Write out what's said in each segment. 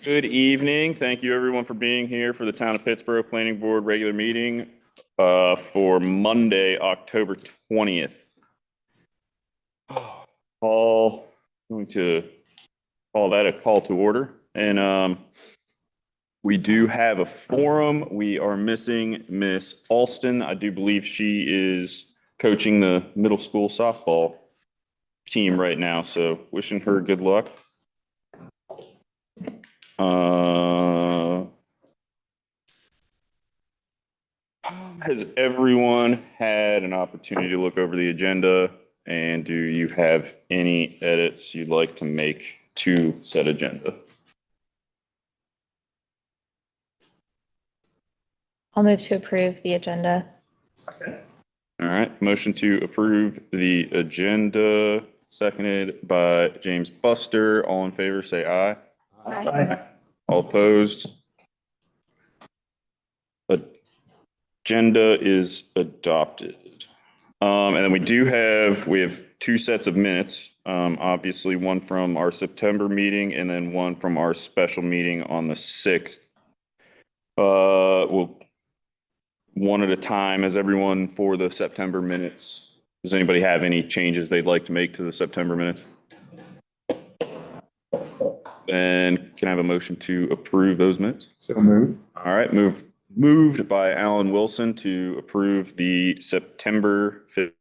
Good evening. Thank you everyone for being here for the Town of Pittsburgh Planning Board regular meeting for Monday, October 20th. Going to call that a call to order. And we do have a forum. We are missing Miss Alston. I do believe she is coaching the middle school softball team right now. So wishing her good luck. Has everyone had an opportunity to look over the agenda? And do you have any edits you'd like to make to said agenda? I'll move to approve the agenda. All right, motion to approve the agenda, seconded by James Buster. All in favor, say aye. Aye. All opposed? Agenda is adopted. And then we have two sets of minutes. Obviously one from our September meeting and then one from our special meeting on the 6th. We'll one at a time as everyone for the September minutes. Does anybody have any changes they'd like to make to the September minutes? And can I have a motion to approve those minutes? So moved. All right, moved by Alan Wilson to approve the September 5th.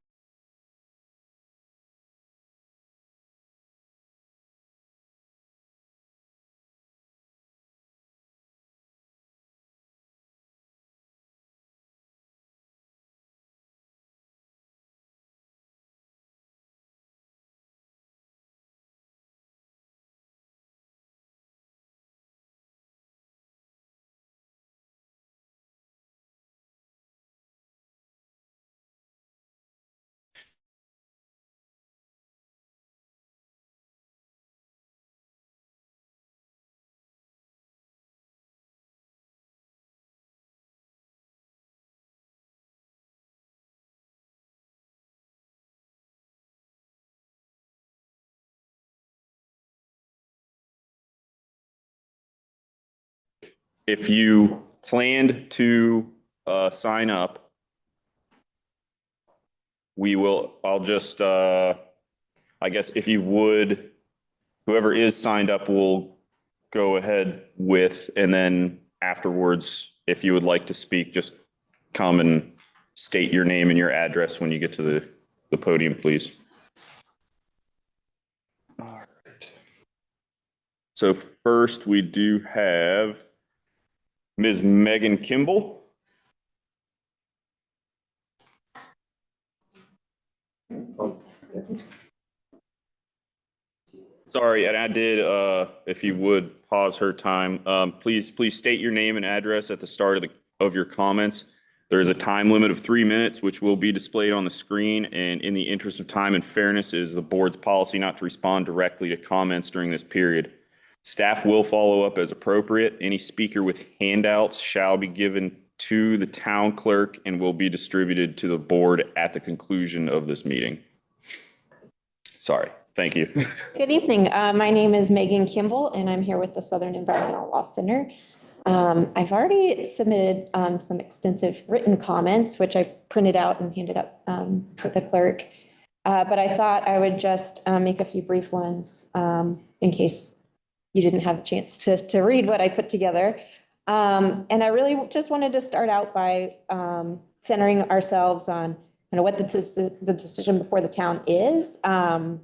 If you planned to sign up, I'll just, I guess if you would, whoever is signed up will go ahead with, and then afterwards, if you would like to speak, just come and state your name and your address when you get to the podium, please. All right. So first we do have Ms. Megan Kimball. Sorry, and I did, if you would pause her time, please state your name and address at the start of your comments. There is a time limit of 3 minutes, which will be displayed on the screen. And in the interest of time and fairness, it is the board's policy not to respond directly to comments during this period. Staff will follow up as appropriate. Any speaker with handouts shall be given to the town clerk and will be distributed to the board at the conclusion of this meeting. Sorry, thank you. Good evening. My name is Megan Kimball, and I'm here with the Southern Environmental Law Center. I've already submitted some extensive written comments, which I printed out and handed up to the clerk. But I thought I would just make a few brief ones in case you didn't have a chance to read what I put together. And I really just wanted to start out by centering ourselves on what the decision before the town is. And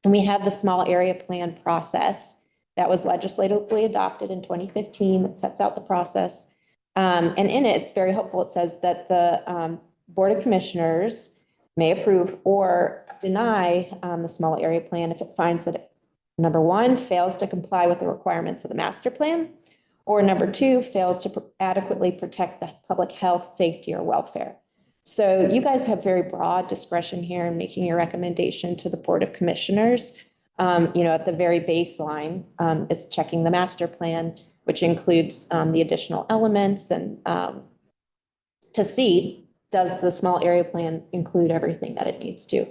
we have the small area plan process that was legislatively adopted in 2015 that sets out the process. And in it, it's very helpful. It says that the Board of Commissioners may approve or deny the small area plan if it finds that it, number one, fails to comply with the requirements of the master plan, or number two, fails to adequately protect the public health, safety, or welfare. So you guys have very broad discretion here in making your recommendation to the Board of Commissioners. At the very baseline, it's checking the master plan, which includes the additional elements, and to see, does the small area plan include everything that it needs to?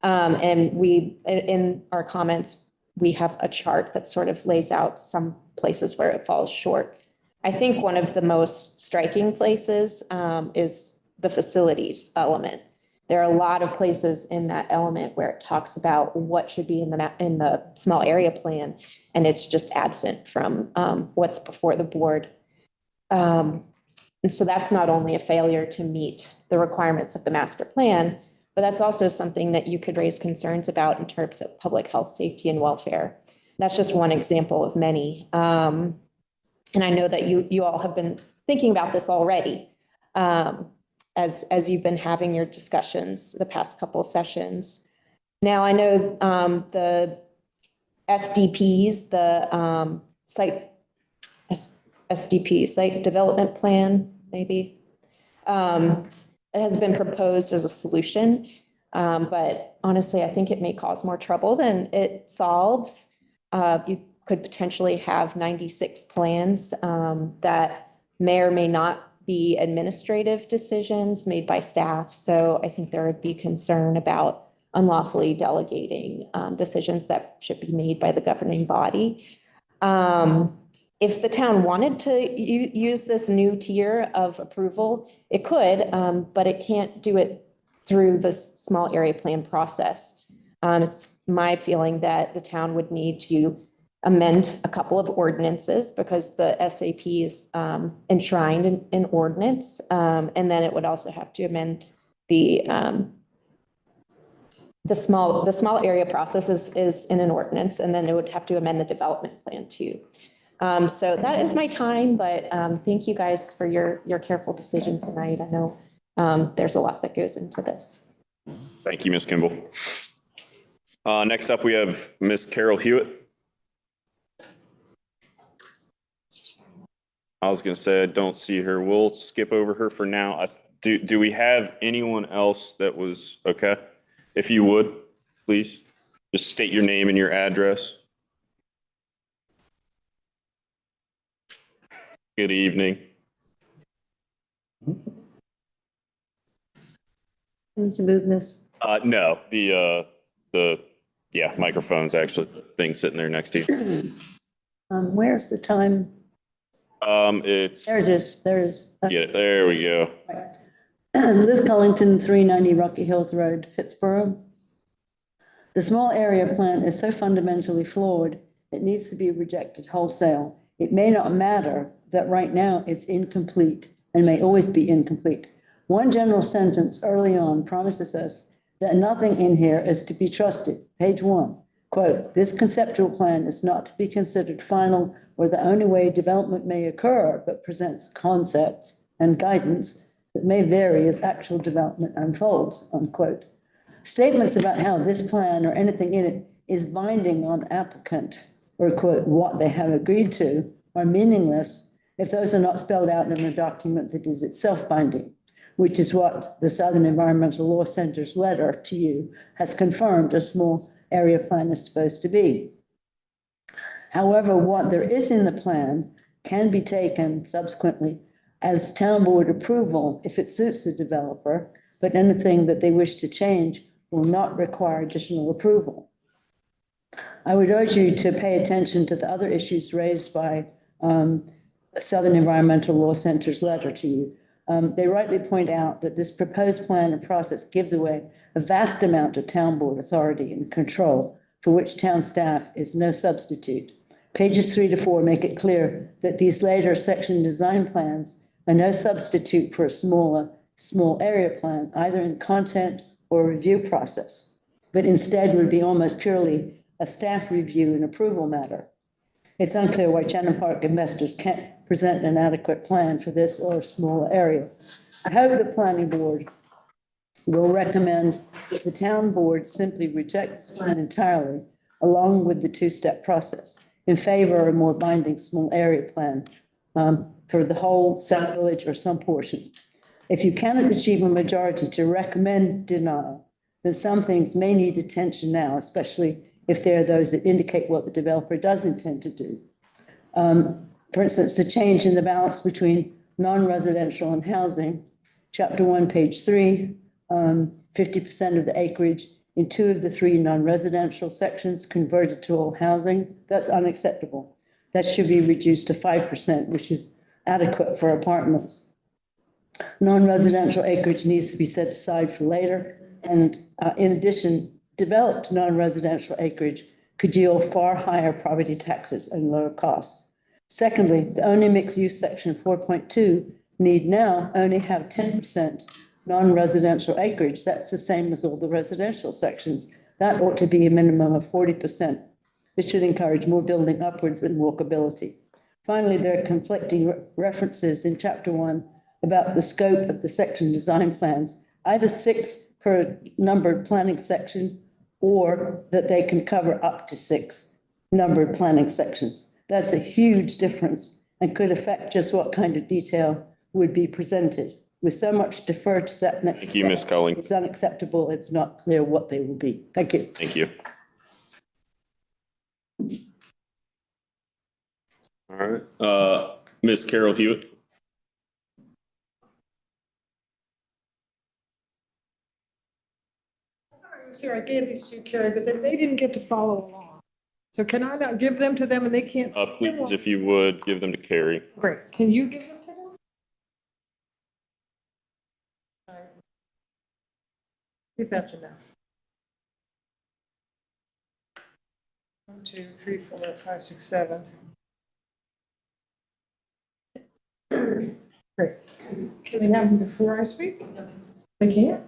And we, in our comments, we have a chart that sort of lays out some places where it falls short. I think one of the most striking places is the facilities element. There are a lot of places in that element where it talks about what should be in the small area plan, and it's just absent from what's before the board. And so that's not only a failure to meet the requirements of the master plan, but that's also something that you could raise concerns about in terms of public health, safety, and welfare. That's just one example of many. And I know that you all have been thinking about this already as you've been having your discussions the past couple of sessions. Now, I know the SDPs, the SDP, Site Development Plan, maybe, has been proposed as a solution. But honestly, I think it may cause more trouble than it solves. You could potentially have 96 plans that may or may not be administrative decisions made by staff. So I think there would be concern about unlawfully delegating decisions that should be made by the governing body. If the town wanted to use this new tier of approval, it could, but it can't do it through this small area plan process. It's my feeling that the town would need to amend a couple of ordinances because the SAP is enshrined in ordinance. And then it would also have to amend the small area process is in an ordinance, and then it would have to amend the development plan too. So that is my time, but thank you guys for your careful decision tonight. I know there's a lot that goes into this. Thank you, Ms. Kimball. Next up, we have Ms. Carol Hewitt. I was going to say I don't see her. We'll skip over her for now. Do we have anyone else that was okay? If you would, please, just state your name and your address. Good evening. Need to move this. No, yeah, microphone's actually thing sitting there next to you. Where's the time? It's, There it is. There it is. yeah, there we go. Liz Cullington, 390 Rocky Hills Road, Pittsburgh. The small area plan is so fundamentally flawed, it needs to be rejected wholesale. It may not matter that right now it's incomplete and may always be incomplete. One general sentence early on promises us that nothing in here is to be trusted. Page 1, quote, "This conceptual plan is not to be considered final or the only way development may occur, but presents concepts and guidance that may vary as actual development unfolds," unquote. Statements about how this plan or anything in it is binding on applicant or, quote, what they have agreed to are meaningless if those are not spelled out in a document that is itself binding, which is what the Southern Environmental Law Center's letter to you has confirmed a small area plan is supposed to be. However, what there is in the plan can be taken subsequently as town board approval if it suits the developer, but anything that they wish to change will not require additional approval. I would urge you to pay attention to the other issues raised by Southern Environmental Law Center's letter to you. They rightly point out that this proposed plan and process gives away a vast amount of town board authority and control for which town staff is no substitute. Pages 3 to 4 make it clear that these later section design plans are no substitute for a small area plan, either in content or review process, but instead would be almost purely a staff review and approval matter. It's unclear why Chatham Park investors can't present an adequate plan for this or a small area. I hope the planning board will recommend that the town board simply reject this plan entirely, along with the two-step process, in favor of a more binding small area plan for the whole South Village or some portion. If you cannot achieve a majority to recommend denial, then some things may need attention now, especially if there are those that indicate what the developer does intend to do. For instance, the change in the balance between non-residential and housing, chapter 1, page 3, 50% of the acreage in 2 of the 3 non-residential sections converted to all housing. That's unacceptable. That should be reduced to 5%, which is adequate for apartments. Non-residential acreage needs to be set aside for later. And in addition, developed non-residential acreage could yield far higher property taxes and lower costs. Secondly, the only mixed-use section 4.2 need now only have 10% non-residential acreage. That's the same as all the residential sections. That ought to be a minimum of 40%. It should encourage more building upwards and walkability. Finally, there are conflicting references in Chapter 1 about the scope of the section design plans, either 6 per numbered planning section or that they can cover up to 6 numbered planning sections. That's a huge difference and could affect just what kind of detail would be presented. With so much deferred to that next. Thank you, Ms. Culling. It's unacceptable. It's not clear what they will be. Thank you. Thank you. All right, Ms. Carol Hewitt. I was here, I gave these to Carrie, but then they didn't get to follow along. So can I not give them to them and they can't? Please, if you would, give them to Carrie. Great. Can you give them to them? All right. See if that's enough. 1, 2, 3, 4, 5, 6, 7. Great. Can they have them before I speak? They can't?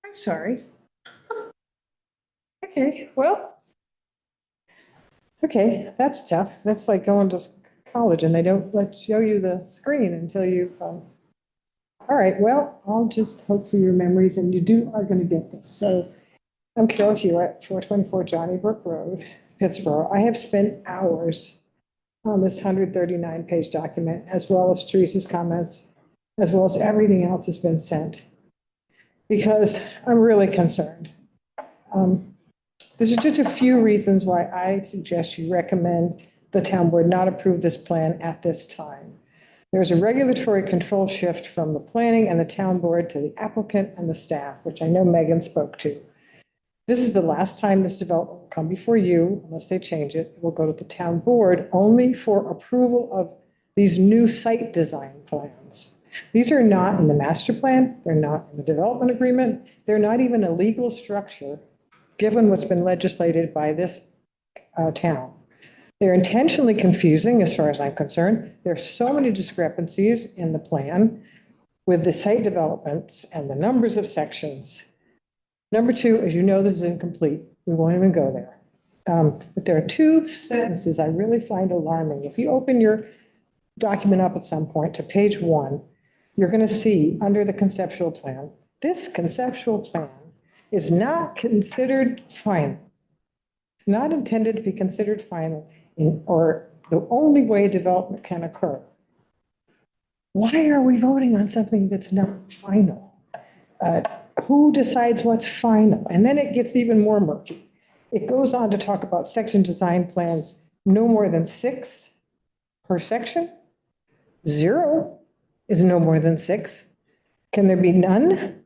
I'm sorry. Okay, well. Okay, that's tough. That's like going to college and they don't show you the screen until you've, all right, well, I'll just hope for your memories and you are going to get this. So I'm Carol Hewitt, 424 Johnny Brook Road, Pittsburgh. I have spent hours on this 139-page document, as well as Teresa's comments, as well as everything else has been sent, because I'm really concerned. There's just a few reasons why I suggest you recommend the town board not approve this plan at this time. There's a regulatory control shift from the planning and the town board to the applicant and the staff, which I know Megan spoke to. This is the last time this development will come before you, unless they change it. It will go to the town board only for approval of these new site design plans. These are not in the master plan. They're not in the development agreement. They're not even a legal structure, given what's been legislated by this town. They're intentionally confusing, as far as I'm concerned. There are so many discrepancies in the plan with the site developments and the numbers of sections. Number 2, as you know, this is incomplete. We won't even go there. But there are 2 sentences I really find alarming. If you open your document up at some point to page 1, you're going to see under the conceptual plan, this conceptual plan is not considered final, not intended to be considered final, or the only way development can occur. Why are we voting on something that's not final? Who decides what's final? And then it gets even more murky. It goes on to talk about section design plans, no more than 6 per section. 0 is no more than 6. Can there be none?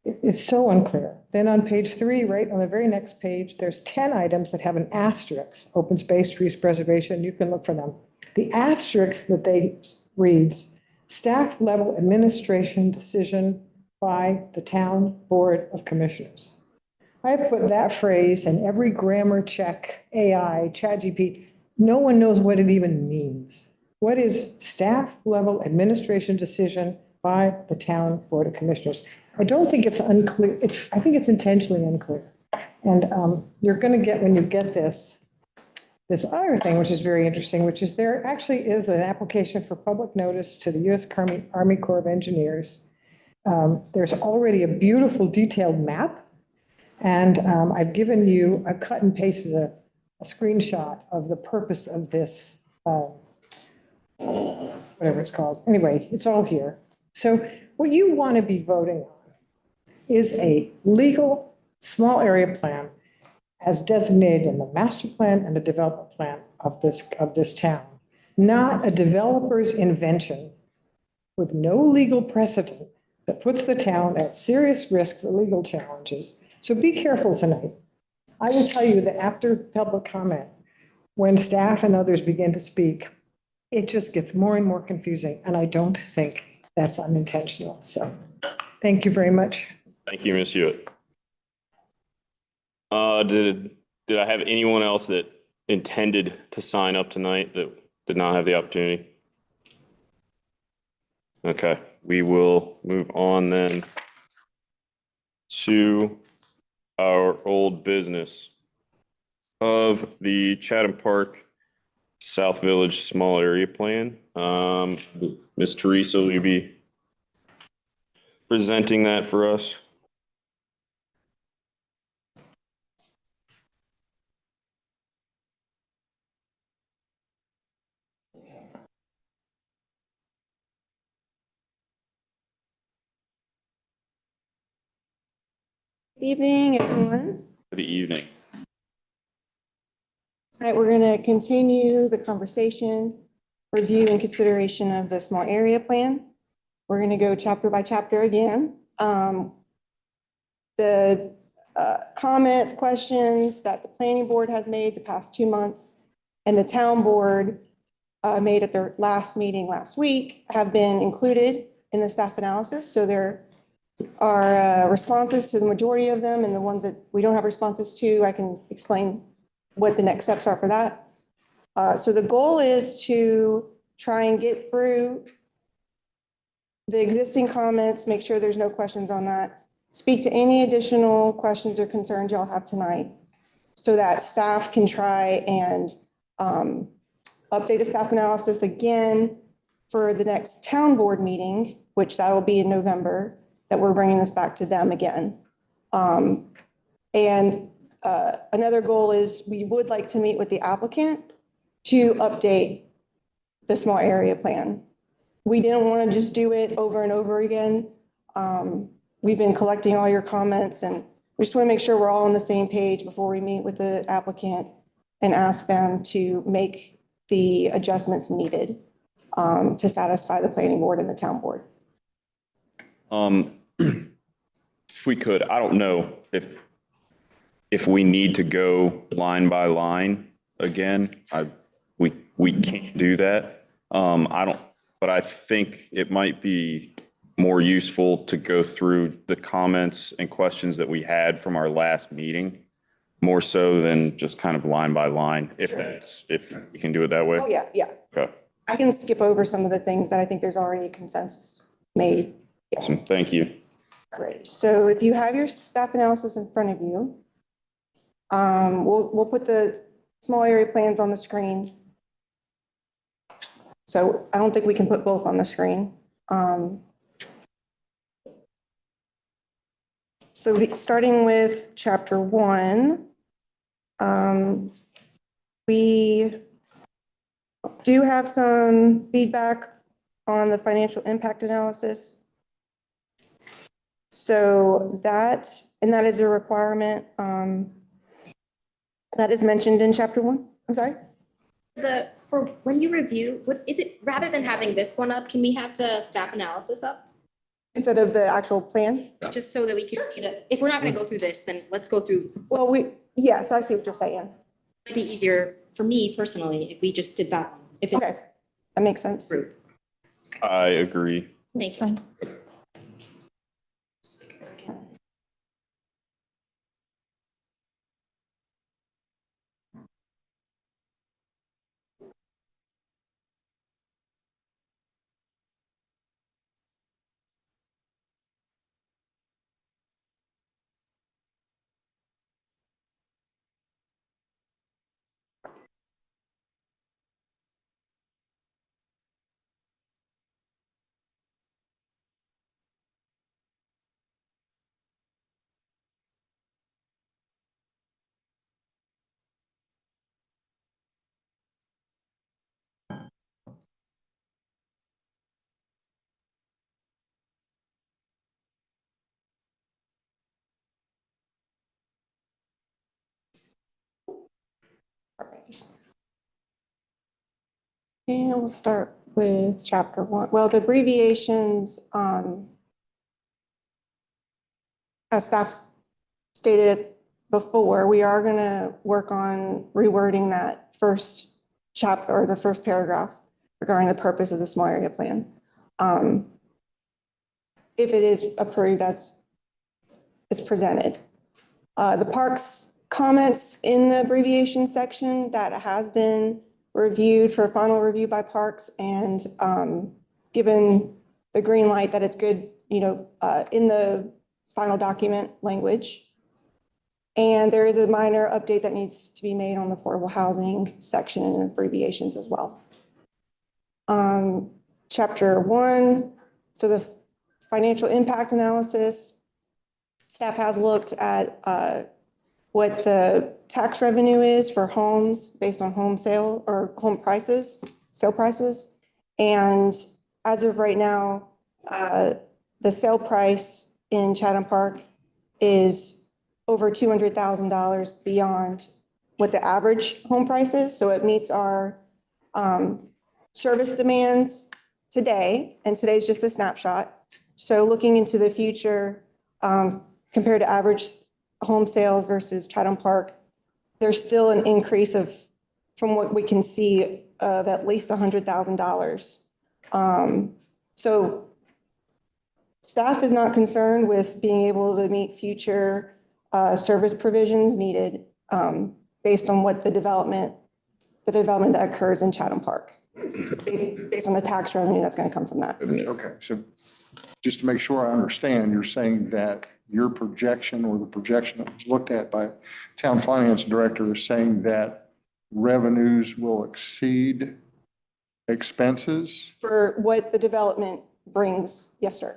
It's so unclear. Then on page 3, right on the very next page, there's 10 items that have an asterisk, open space, trees preservation, you can look for them. The asterisk that they reads, staff level administration decision by the town board of commissioners. I put that phrase in every grammar check, AI, ChatGPT. No one knows what it even means. What is staff level administration decision by the town board of commissioners? I don't think it's unclear. I think it's intentionally unclear. And you're going to get, when you get this other thing, which is very interesting, which is there actually is an application for public notice to the U.S. Army Corps of Engineers. There's already a beautiful detailed map. And I've given you, I've cut and pasted a screenshot of the purpose of this, whatever it's called. Anyway, it's all here. So what you want to be voting on is a legal small area plan as designated in the master plan and the development plan of this town, not a developer's invention with no legal precedent that puts the town at serious risk for legal challenges So be careful tonight. I will tell you that after public comment, when staff and others begin to speak, it just gets more and more confusing, and I don't think that's unintentional. So thank you very much. Thank you, Ms. Hewitt. Did I have anyone else that intended to sign up tonight that did not have the opportunity? Okay, we will move on then to our old business of the Chatham Park South Village Small Area Plan. Ms. Teresa, will you be presenting that for us? Good evening, everyone. For the evening. Tonight, we're going to continue the conversation, review and consideration of the small area plan. We're going to go chapter by chapter again. The comments, questions that the planning board has made the past 2 months and the town board made at their last meeting last week have been included in the staff analysis. So there are responses to the majority of them, and the ones that we don't have responses to, I can explain what the next steps are for that. So the goal is to try and get through the existing comments, make sure there's no questions on that, speak to any additional questions or concerns y'all have tonight, so that staff can try and update the staff analysis again for the next town board meeting, which that will be in November, that we're bringing this back to them again. Another goal is we would like to meet with the applicant to update the small area plan. We didn't want to just do it over and over again. We've been collecting all your comments, and we just want to make sure we're all on the same page before we meet with the applicant and ask them to make the adjustments needed to satisfy the planning board and the town board. If we could, I don't know if we need to go line by line again. We can't do that. But I think it might be more useful to go through the comments and questions that we had from our last meeting, more so than just kind of line by line, if we can do it that way. Oh, yeah, yeah. Okay, I can skip over some of the things that I think there's already a consensus made. awesome, thank you. All right, so if you have your staff analysis in front of you, we'll put the small area plans on the screen. So I don't think we can put both on the screen. Starting with chapter 1, we do have some feedback on the financial impact analysis. So that is a requirement that is mentioned in chapter 1. I'm sorry? For when you review, what is it, rather than having this one up, can we have the staff analysis up? Instead of the actual plan? Just so that we can see that, if we're not gonna go through this, then let's go through, Well, yes, I see what you're saying. it'd be easier for me personally if we just did that. If it, Okay, that makes sense. I agree. thank you. And we'll start with chapter 1. Well, the abbreviations, as staff stated it before, we are going to work on rewording that first chapter or the first paragraph regarding the purpose of the small area plan. If it is approved as it's presented. The parks comments in the abbreviation section that has been reviewed for final review by parks and given the green light that it's good, in the final document language. And there is a minor update that needs to be made on the affordable housing section and abbreviations as well. Chapter 1, so the financial impact analysis, staff has looked at what the tax revenue is for homes based on home sale or home prices, sale prices. And as of right now, the sale price in Chatham Park is over $200,000 beyond what the average home price is. So it meets our service demands today, and today's just a snapshot. So looking into the future, compared to average home sales versus Chatham Park, there's still an increase from what we can see, of at least $100,000. So staff is not concerned with being able to meet future service provisions needed based on what the development that occurs in Chatham Park, based on the tax revenue that's going to come from that. Okay, so just to make sure I understand, you're saying that your projection or the projection that was looked at by town finance director is saying that revenues will exceed expenses? For what the development brings, yes, sir.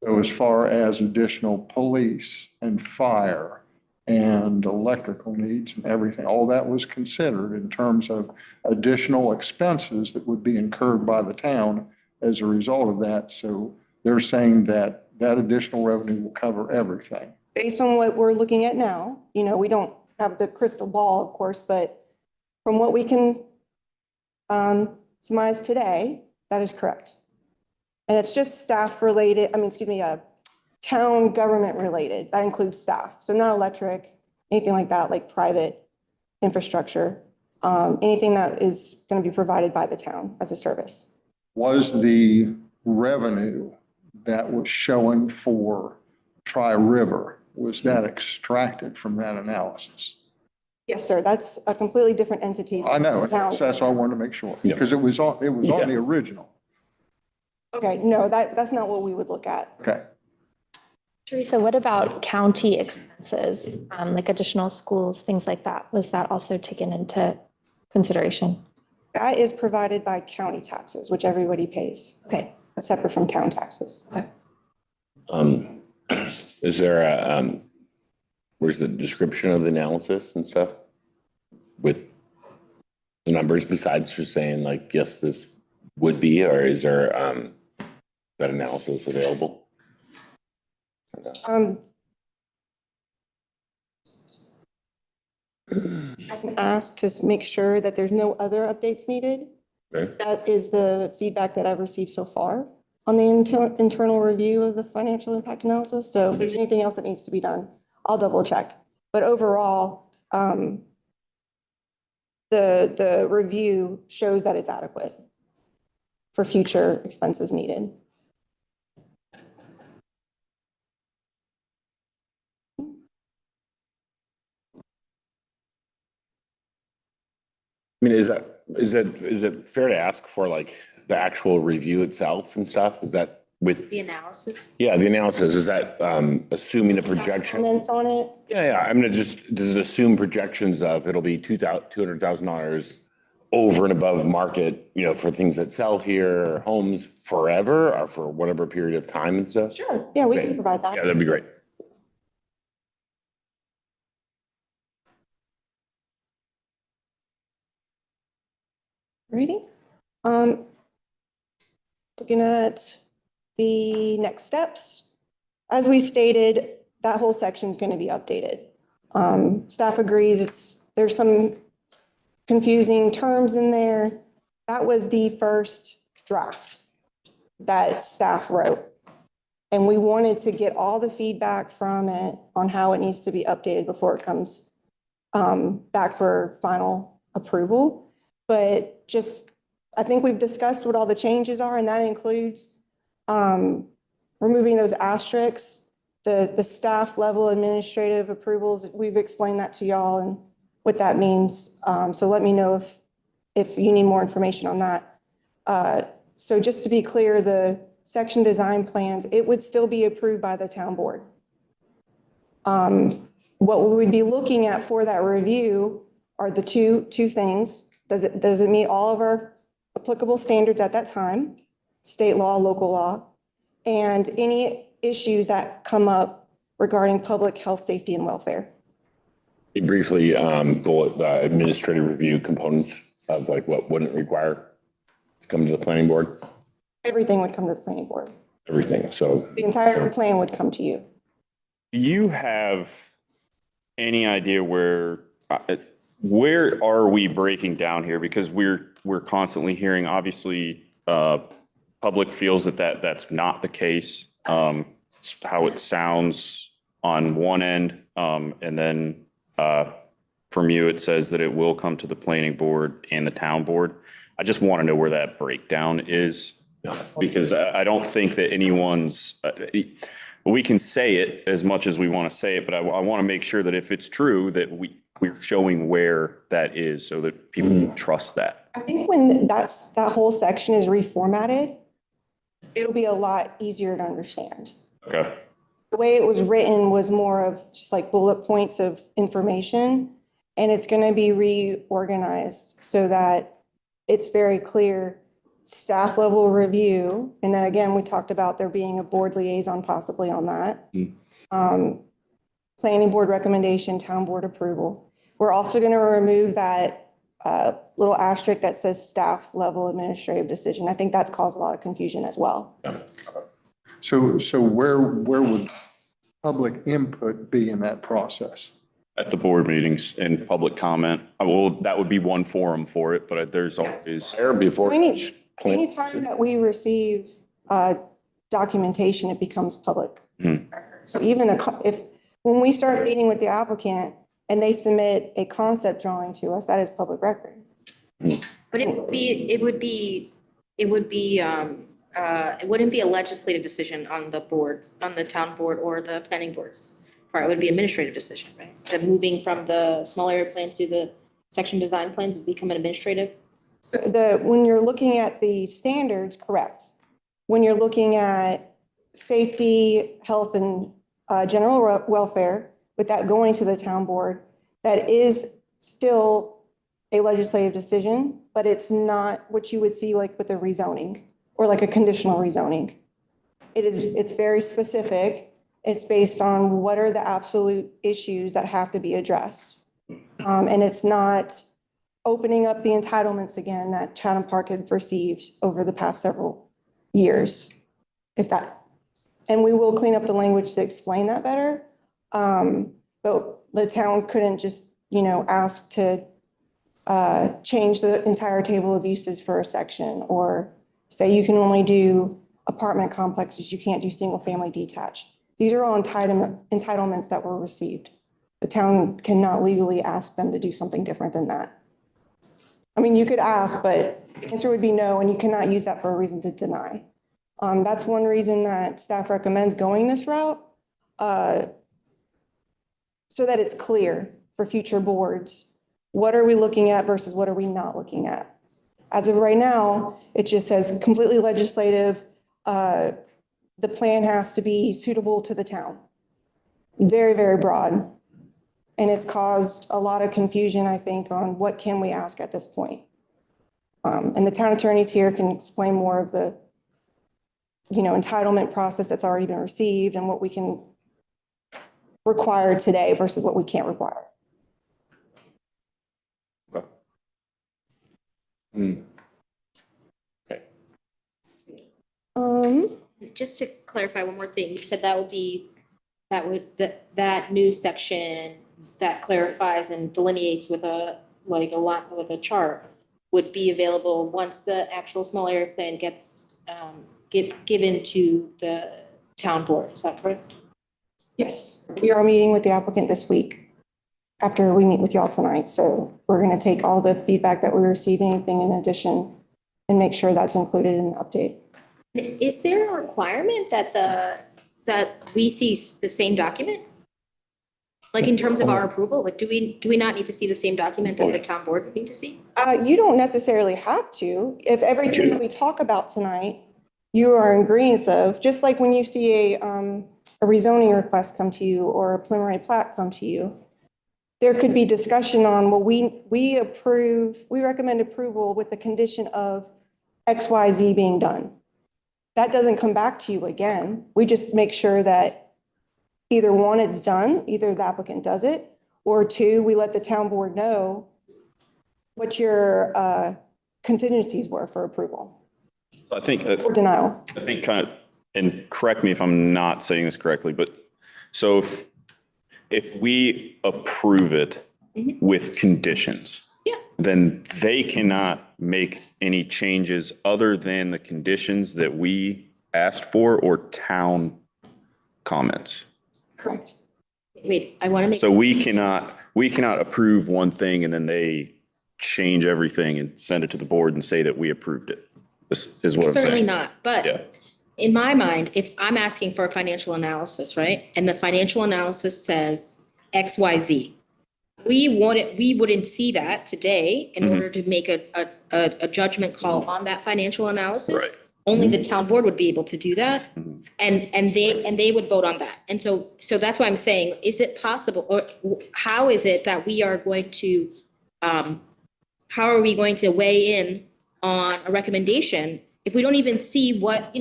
So as far as additional police and fire and electrical needs and everything, all that was considered in terms of additional expenses that would be incurred by the town as a result of that. So they're saying that that additional revenue will cover everything. Based on what we're looking at now, we don't have the crystal ball, of course, but from what we can surmise today, that is correct. And it's just staff related, town government related. That includes staff. So not electric, anything like that, like private infrastructure, anything that is going to be provided by the town as a service. Was the revenue that was showing for Tri-River, was that extracted from that analysis? Yes, sir. That's a completely different entity. I know, Town. that's why I wanted to make sure, Yeah. because it was on the original. Okay, no, that's not what we would look at. Okay. Teresa, what about county expenses, like additional schools, things like that? Was that also taken into consideration? That is provided by county taxes, which everybody pays. Okay. That's separate from town taxes. Is there where's the description of the analysis and stuff? With the numbers besides just saying like, yes, this would be, or is there that analysis available? I can ask to make sure that there's no other updates needed. Okay. That is the feedback that I've received so far on the internal review of the financial impact analysis. So if there's anything else that needs to be done, I'll double check. But overall, the review shows that it's adequate for future expenses needed. I mean, is it fair to ask for like the actual review itself and stuff? Is that with? The analysis? Yeah, the analysis, is that assuming a projection? Comments on it? Yeah, I'm gonna does it assume projections of it'll be $200,000 over and above market, for things that sell here, or homes forever, or for whatever period of time and stuff? Sure. Yeah, we Okay. can provide that. Yeah, that'd be great. Ready? Looking at the next steps, as we've stated, that whole section is going to be updated. Staff agrees there's some confusing terms in there. That was the first draft that staff wrote. And we wanted to get all the feedback from it on how it needs to be updated before it comes back for final approval. But just, I think we've discussed what all the changes are, and that includes removing those asterisks, the staff level administrative approvals. We've explained that to y'all and what that means. So let me know if you need more information on that. So just to be clear, the section design plans, it would still be approved by the town board. What we would be looking at for that review are the two things. Does it meet all of our applicable standards at that time, state law, local law, and any issues that come up regarding public health, safety, and welfare? Briefly, bullet the administrative review components of like what wouldn't require to come to the planning board. Everything would come to the planning board. Everything. So The entire plan would come to you. Do you have any idea where are we breaking down here? Because we're constantly hearing, obviously, public feels that's not the case. It's how it sounds on one end, and then from you, it says that it will come to the planning board and the town board. I just want to know where that breakdown is, because I don't think that anyone's, we can say it as much as we want to say it, but I want to make sure that if it's true, that we're showing where that is so that people can trust that. I think when that whole section is reformatted, it'll be a lot easier to understand. Okay. The way it was written was more of just like bullet points of information, and it's going to be reorganized so that it's very clear staff level review. And then again, we talked about there being a board liaison possibly on that. Planning board recommendation, town board approval. We're also going to remove that little asterisk that says staff level administrative decision. I think that's caused a lot of confusion as well. So where would public input be in that process? At the board meetings and public comment. Well, that would be one forum for it, but there's always. before. Anytime that we receive documentation, it becomes public. So even when we start meeting with the applicant and they submit a concept drawing to us, that is public record. But it wouldn't be a legislative decision on the boards, on the town board or the planning boards part. It would be administrative decision, right? The moving from the small area plan to the section design plans would become an administrative. So when you're looking at the standards, correct. When you're looking at safety, health, and general welfare, with that going to the town board, that is still a legislative decision, but it's not what you would see like with a rezoning or like a conditional rezoning. It's very specific. It's based on what are the absolute issues that have to be addressed. And it's not opening up the entitlements again that Chatham Park had received over the past several years, and we will clean up the language to explain that better. But the town couldn't just, ask to change the entire table of uses for a section, or say you can only do apartment complexes, you can't do single family detached. These are all entitlements that were received. The town cannot legally ask them to do something different than that. I mean, you could ask, but the answer would be no, and you cannot use that for a reason to deny. That's one reason that staff recommends going this route, so that it's clear for future boards. What are we looking at versus what are we not looking at? As of right now, it just says completely legislative. The plan has to be suitable to the town. Very, very broad. And it's caused a lot of confusion, I think, on what can we ask at this point. And the town attorneys here can explain more of the, entitlement process that's already been received and what we can require today versus what we can't require. Okay. Just to clarify one more thing, you said that new section that clarifies and delineates with a chart would be available once the actual small area plan gets given to the town board, is that correct? Yes, we are meeting with the applicant this week after we meet with y'all tonight. So we're going to take all the feedback that we receive, anything in addition, and make sure that's included in the update. Is there a requirement that we see the same document? Like in terms of our approval, like do we not need to see the same document that the town board would need to see? You don't necessarily have to. If everything that we talk about tonight, you are in agreement of, just like when you see a rezoning request come to you or a preliminary plat come to you, there could be discussion on, well, we recommend approval with the condition of X, Y, Z being done. That doesn't come back to you again. We just make sure that either one, it's done, either the applicant does it, or two, we let the town board know what your contingencies were for approval I think, or denial. I think kind of, and correct me if I'm not saying this correctly, but so if we approve it with conditions, Yeah. then they cannot make any changes other than the conditions that we asked for or town comments. Correct. Wait, I want to make. So we cannot approve one thing and then they change everything and send it to the board and say that we approved it. This is what I'm saying. Certainly not, Yeah. but in my mind, if I'm asking for a financial analysis, right? And the financial analysis says X, Y, Z. We wouldn't see that today in order to make a judgment call on that financial analysis. Right. Only the town board would be able to do that. And they would vote on that. And so that's why I'm saying, is it possible, or how is it that we are going to, how are we going to weigh in on a recommendation if we don't even see what,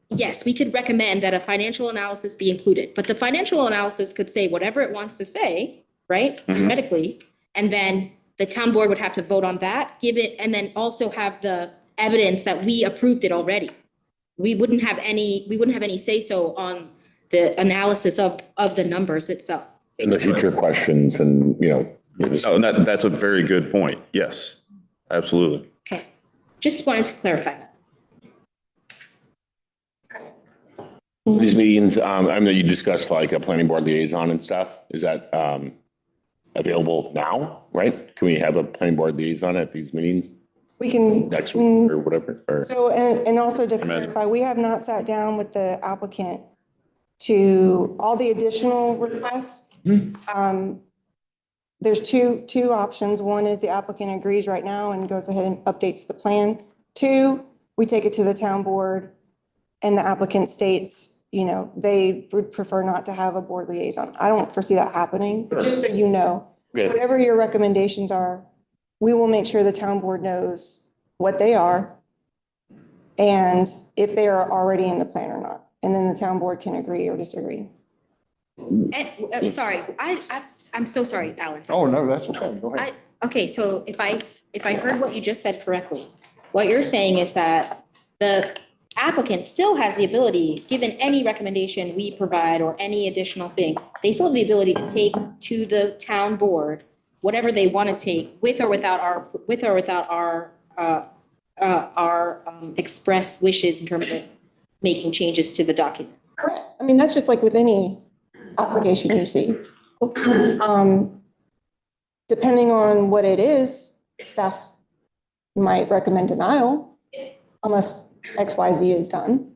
yes, we could recommend that a financial analysis be included, but the financial analysis could say whatever it wants to say, right? Theoretically, and then the town board would have to vote on that, give it, and then also have the evidence that we approved it already. We wouldn't have any say-so on the analysis of the numbers itself. And the future questions and, Oh, and that's a very good point. Yes, absolutely. Okay, just wanted to clarify that. these meetings, I know you discussed like a planning board liaison and stuff. Is that available now, right? Can we have a planning board liaison at these meetings We can. next week or whatever? Or So, and also to clarify, we have not sat down with the applicant to all the additional requests. There's two options. One is the applicant agrees right now and goes ahead and updates the plan. Two, we take it to the town board and the applicant states, they would prefer not to have a board liaison. I don't foresee that happening, just so you know. Okay. Whatever your recommendations are, we will make sure the town board knows what they are and if they are already in the plan or not. And then the town board can agree or disagree. And, sorry, I'm so sorry, Alan. Oh, no, that's okay. Go ahead. Okay, so if I heard what you just said correctly, what you're saying is that the applicant still has the ability, given any recommendation we provide or any additional thing, they still have the ability to take to the town board whatever they want to take with or without our expressed wishes in terms of making changes to the document. Correct. I mean, that's just like with any application you see. Depending on what it is, staff might recommend denial unless X, Y, Z is done.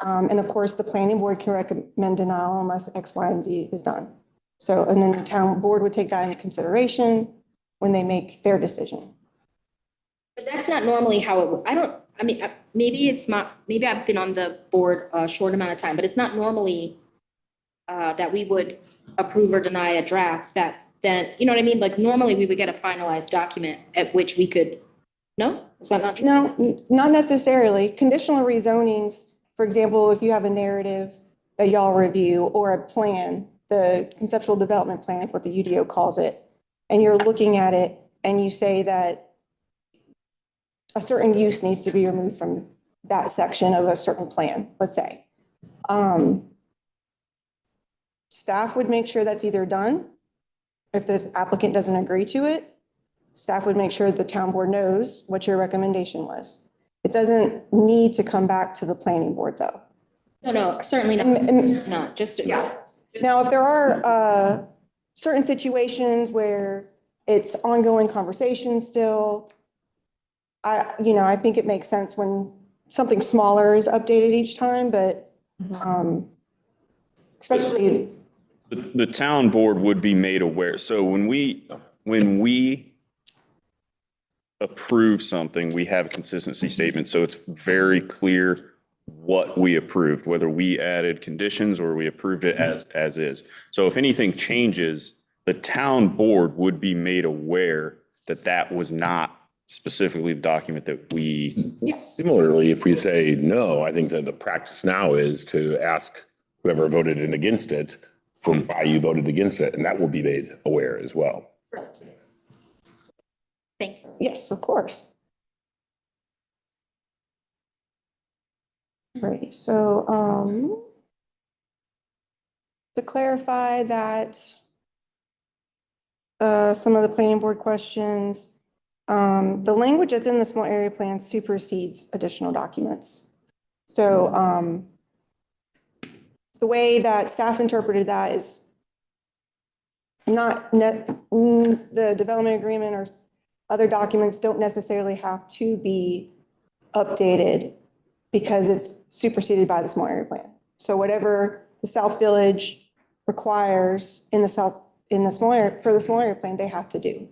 And of course, the planning board can recommend denial unless X, Y, and Z is done. So, and then the town board would take that into consideration when they make their decision. But that's not normally how it, maybe it's not, maybe I've been on the board a short amount of time, but it's not normally that we would approve or deny a draft that then, you know what I mean? Like normally we would get a finalized document at which we could, no? Is that not true? No, not necessarily. Conditional rezonings, for example, if you have a narrative that y'all review or a plan, the conceptual development plan is what the UDO calls it, and you're looking at it and you say that a certain use needs to be removed from that section of a certain plan, let's say. Staff would make sure that's either done. If this applicant doesn't agree to it, staff would make sure the town board knows what your recommendation was. It doesn't need to come back to the planning board, though. No, certainly And- not, just. Now, if there are certain situations where it's ongoing conversation still, I think it makes sense when something smaller is updated each time, but especially, The town board would be made aware. So when we approve something, we have a consistency statement. So it's very clear what we approved, whether we added conditions or we approved it as is. So if anything changes, the town board would be made aware that that was not specifically the document that we. Similarly, if we say no, I think that the practice now is to ask whoever voted in against it for why you voted against it, and that will be made aware as well. Thank you. yes, of course. Right, so to clarify that some of the planning board questions, the language that's in the small area plan supersedes additional documents. So the way that staff interpreted that is the development agreement or other documents don't necessarily have to be updated because it's superseded by the small area plan. So whatever the South Village requires in the small area, for the small area plan, they have to do.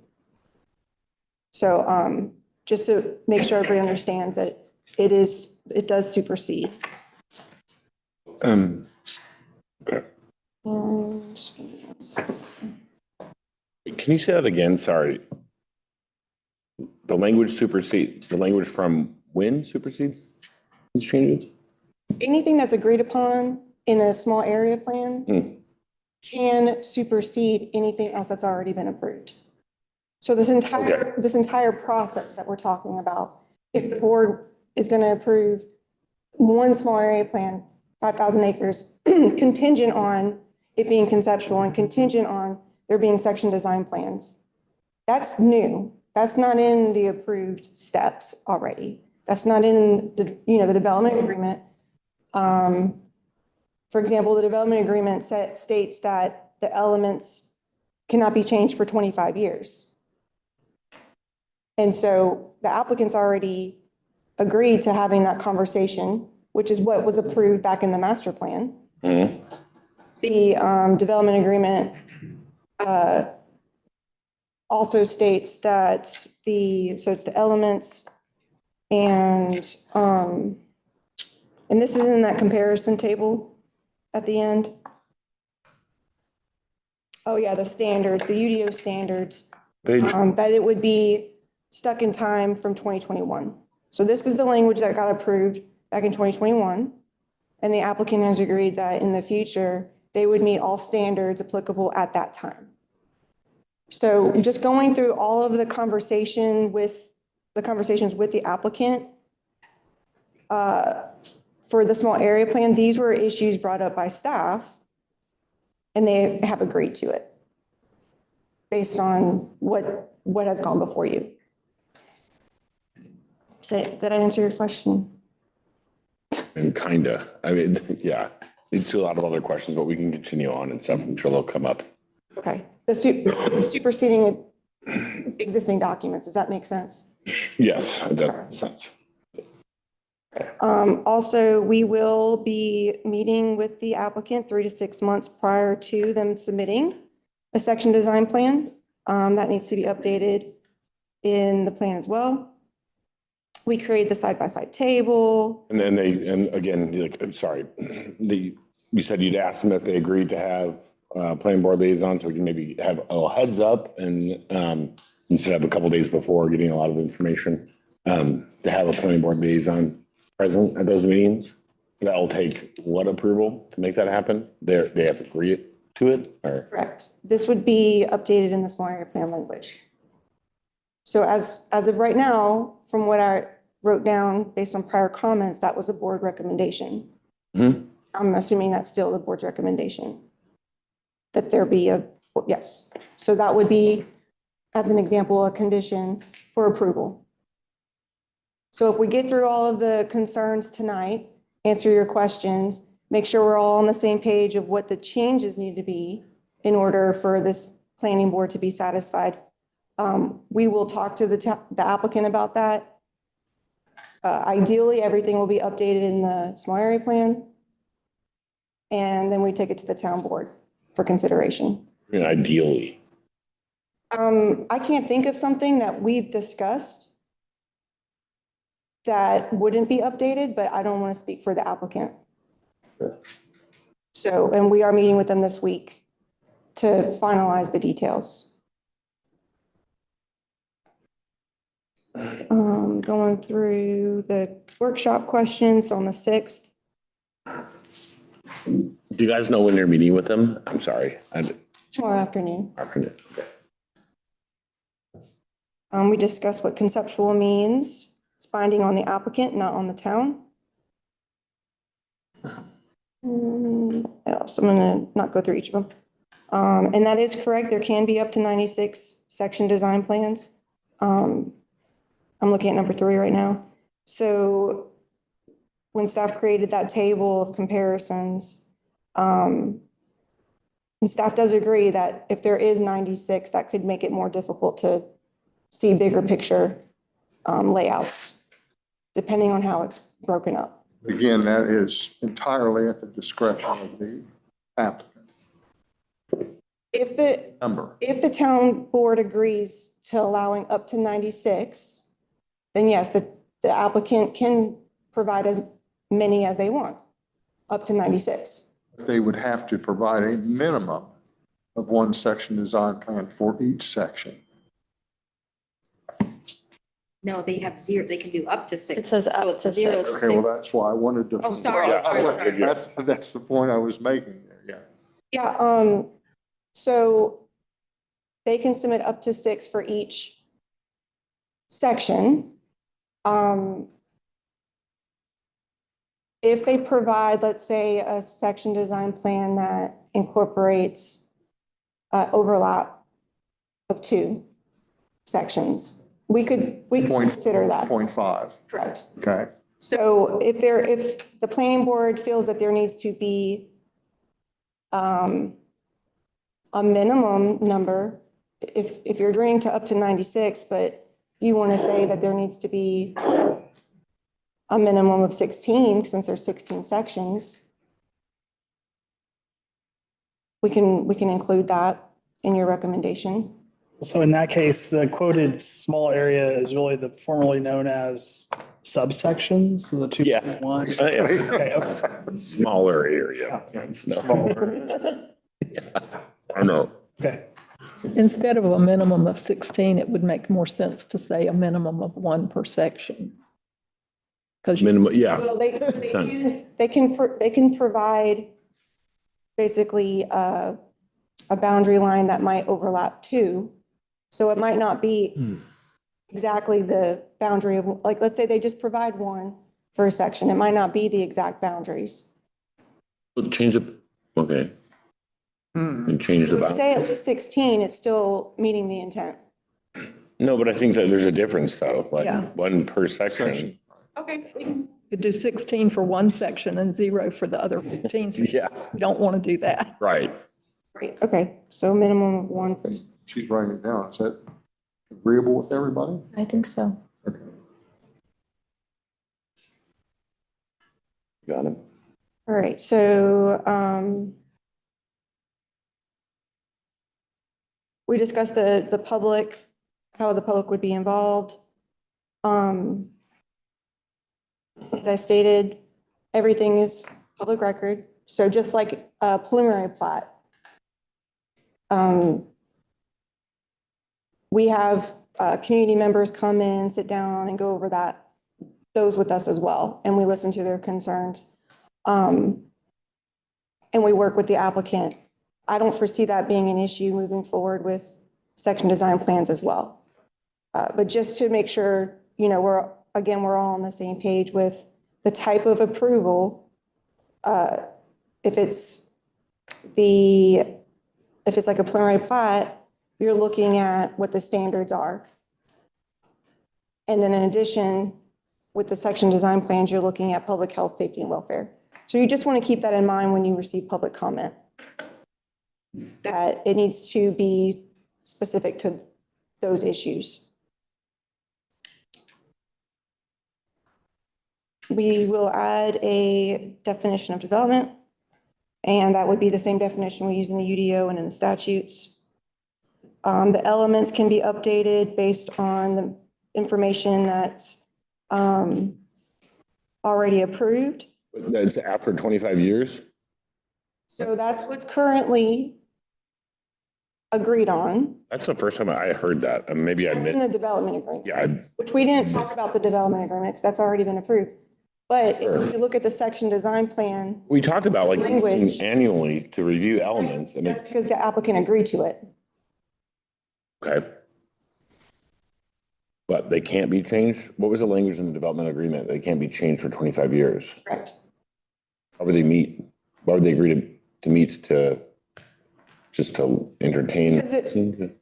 So just to make sure everybody understands that it does supersede. Okay. And Can you say that again? Sorry. The language from when supersedes these changes? anything that's agreed upon in a small area plan can supersede anything else that's already been approved. So this entire process that we're talking about, if the board is going to approve one small area plan, 5,000 acres, contingent on it being conceptual and contingent on there being section design plans, that's new. That's not in the approved steps already. That's not in the development agreement. For example, the development agreement states that the elements cannot be changed for 25 years. And so the applicants already agreed to having that conversation, which is what was approved back in the master plan. The development agreement also states that so it's the elements and this is in that comparison table at the end. Oh yeah, the standards, the UDO standards, that it would be stuck in time from 2021. So this is the language that got approved back in 2021. And the applicant has agreed that in the future, they would meet all standards applicable at that time. So just going through all of the conversations with the applicant for the small area plan, these were issues brought up by staff and they have agreed to it based on what has gone before you. So, did I answer your question? And kinda, I mean, yeah, leads to a lot of other questions, but we can continue on and stuff. I'm sure they'll come up. Okay. The superseding existing documents, does that make sense? Yes, it does make sense. Also, we will be meeting with the applicant 3 to 6 months prior to them submitting a section design plan. That needs to be updated in the plan as well. We create the side-by-side table. And then and again, like, I'm sorry, you said you'd ask them if they agreed to have planning board liaison, so we can maybe have a heads up and instead of a couple days before getting a lot of information, to have a planning board liaison present at those meetings. That'll take what approval to make that happen? They have to agree to it, or? Correct. This would be updated in the small area plan language. So as of right now, from what I wrote down based on prior comments, that was a board recommendation. I'm assuming that's still the board's recommendation. That there be yes. So that would be, as an example, a condition for approval. So if we get through all of the concerns tonight, answer your questions, make sure we're all on the same page of what the changes need to be in order for this planning board to be satisfied. We will talk to the applicant about that. Ideally, everything will be updated in the small area plan. And then we take it to the town board for consideration. I mean, ideally, I can't think of something that we've discussed that wouldn't be updated, but I don't want to speak for the applicant. So, and we are meeting with them this week to finalize the details. Going through the workshop questions on the 6th. do you guys know when you're meeting with them? I'm sorry. Tomorrow afternoon. Okay. We discussed what conceptual means. It's binding on the applicant, not on the town. So I'm going to not go through each of them. And that is correct. There can be up to 96 section design plans. I'm looking at number 3 right now. So when staff created that table of comparisons, and staff does agree that if there is 96, that could make it more difficult to see bigger picture layouts, depending on how it's broken up. Again, that is entirely at the discretion of the applicant. If the town board agrees to allowing up to 96, then yes, the applicant can provide as many as they want, up to 96. They would have to provide a minimum of 1 section design plan for each section. No, they have 0, they can do up to 6. It says So up it's to 0 to 6. Okay, well, that's why I wanted to. Oh, sorry, sorry. That's the point I was making there, yeah. Yeah, so they can submit up to 6 for each section. If they provide, let's say, a section design plan that incorporates overlap of 2 sections, we could consider that. 0.5, Correct. okay. So if the planning board feels that there needs to be a minimum number, if you're agreeing to up to 96, but if you want to say that there needs to be a minimum of 16, since there's 16 sections, we can include that in your recommendation. So in that case, the quoted small area is really the formerly known as subsections, the 2.1. Okay, okay. Smaller area. Smaller. I know. Okay. Instead of a minimum of 16, it would make more sense to say a minimum of 1 per section. Because Minimum, yeah. Well, they can provide basically a boundary line that might overlap 2. So it might not be exactly the boundary of, like, let's say they just provide 1 for a section. It might not be the exact boundaries. We'll change it, okay. And change the boundary. Say it's 16, it's still meeting the intent. No, but I think that there's a difference though, like Yeah. 1 per section. Okay. could do 16 for one section and 0 for the other 15. Yeah, We don't want to do that. right. Great, okay, so minimum of 1 per. She's writing it down. Is that agreeable with everybody? I think so. Okay. Got it. All right, so we discussed the public, how the public would be involved. As I stated, everything is public record. So just like a preliminary plat, we have community members come in, sit down and go over those with us as well. And we listen to their concerns. And we work with the applicant. I don't foresee that being an issue moving forward with section design plans as well. But just to make sure, you know, we're all on the same page with the type of approval. If it's like a preliminary plat, you're looking at what the standards are. And then in addition, with the section design plans, you're looking at public health, safety, and welfare. So you just want to keep that in mind when you receive public comment. That it needs to be specific to those issues. We will add a definition of development, and that would be the same definition we use in the UDO and in the statutes. The elements can be updated based on the information that's already approved. That's after 25 years? So that's what's currently agreed on. That's the first time I heard that. Maybe I That's in missed. the development agreement. Yeah, Which we didn't talk about the development agreement because that's already been approved. But if you look at the section design plan, we talked about like Language. annually to review elements. I mean, that's because the applicant agreed to it. okay. But they can't be changed? What was the language in the development agreement? They can't be changed for 25 years. Correct. How would they meet? Why would they agree to meet to just to entertain? Is it-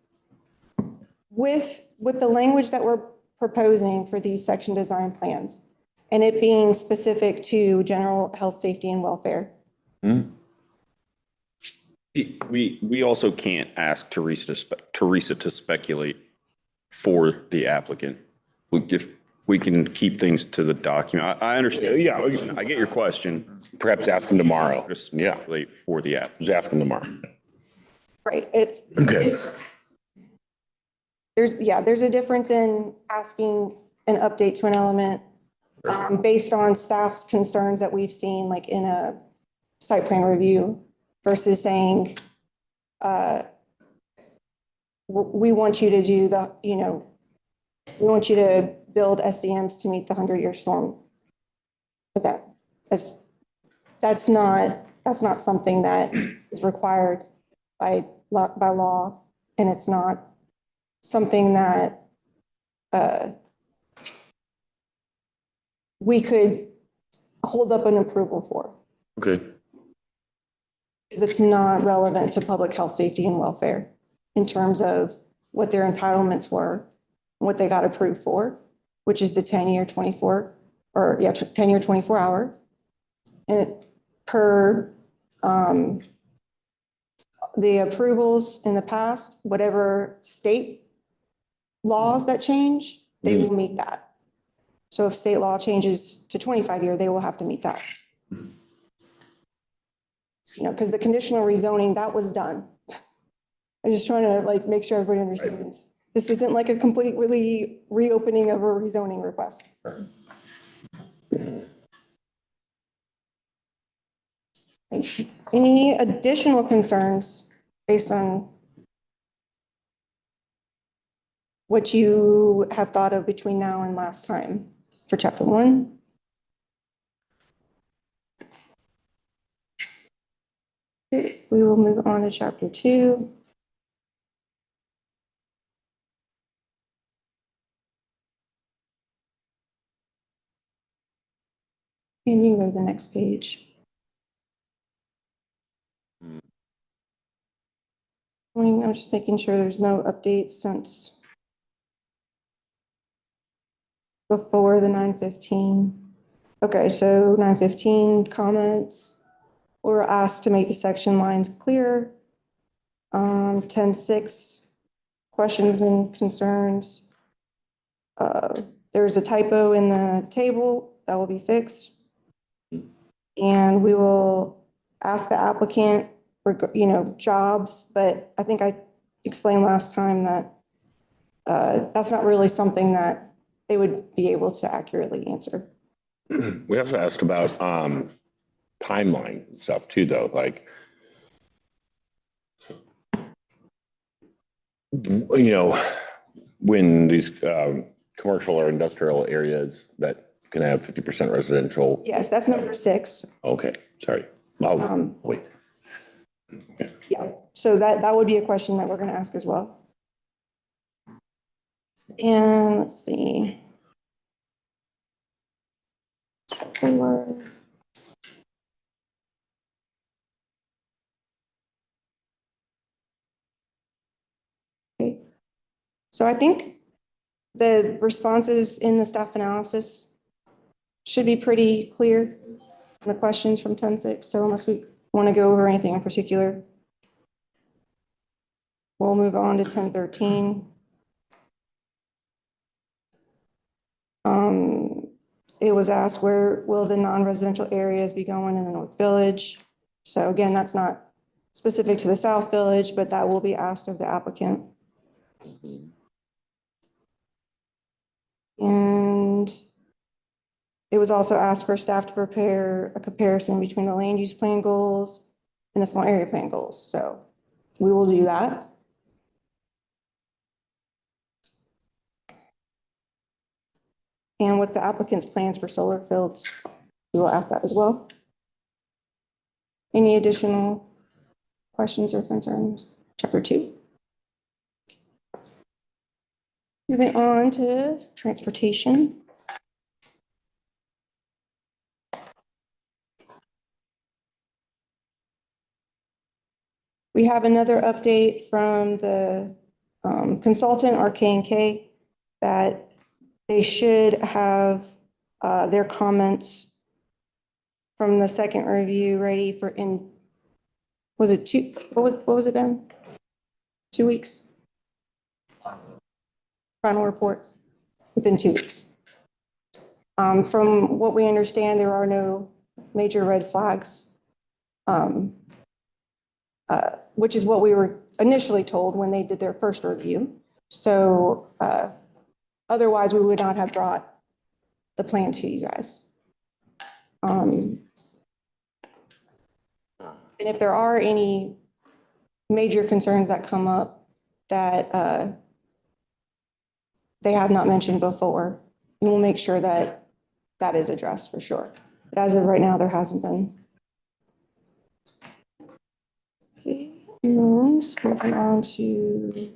With the language that we're proposing for these section design plans, and it being specific to general health, safety, and welfare. We also can't ask Teresa to speculate for the applicant. If we can keep things to the document. I understand. Yeah. I get your question. Perhaps ask them tomorrow. Just Yeah, speculate for the app. just ask them tomorrow. Right, Okay. there's a difference in asking an update to an element based on staff's concerns that we've seen, like in a site plan review, versus saying, we want you to do the, we want you to build SCMs to meet the 100-year storm event. That's not something that is required by law, and it's not something that we could hold up an approval for, Okay. because it's not relevant to public health, safety, and welfare in terms of what their entitlements were, what they got approved for, which is the 10-year, 10-year, 24-hour. And per the approvals in the past, whatever state laws that change, they will meet that. So if state law changes to 25-year, they will have to meet that. Because the conditional rezoning, that was done. I'm just trying to make sure everybody understands. This isn't like a completely reopening of a rezoning request. Any additional concerns based on what you have thought of between now and last time for chapter 1? Okay, we will move on to chapter 2. And you can go to the next page. I'm just making sure there's no updates since before the 9:15. Okay, so 9:15 comments. We're asked to make the section lines clear. 10:6 questions and concerns. There's a typo in the table that will be fixed. And we will ask the applicant, jobs, but I think I explained last time that that's not really something that they would be able to accurately answer. We also asked about timeline and stuff too, though, like, when these commercial or industrial areas that can have 50% residential. Yes, that's number 6. Okay, sorry. I'll wait. Yeah, so that would be a question that we're going to ask as well. And let's see. 4. Okay. So I think the responses in the staff analysis should be pretty clear. the questions from 10.6. So unless we want to go over anything in particular, we'll move on to 10.13. It was asked, where will the non-residential areas be going in the North Village? So again, that's not specific to the South Village, but that will be asked of the applicant. And it was also asked for staff to prepare a comparison between the land use plan goals and the small area plan goals. So we will do that. And what's the applicant's plans for solar fields? We will ask that as well. Any additional questions or concerns? Chapter 2. Moving on to transportation. We have another update from the consultant, RK&K, that they should have their comments from the second review ready for was it what was it, Ben? 2 weeks? Final report within 2 weeks. From what we understand, there are no major red flags, which is what we were initially told when they did their first review. So otherwise, we would not have brought the plan to you guys. And if there are any major concerns that come up that they have not mentioned before, we'll make sure that that is addressed for sure. But as of right now, there hasn't been. Okay, and moving on to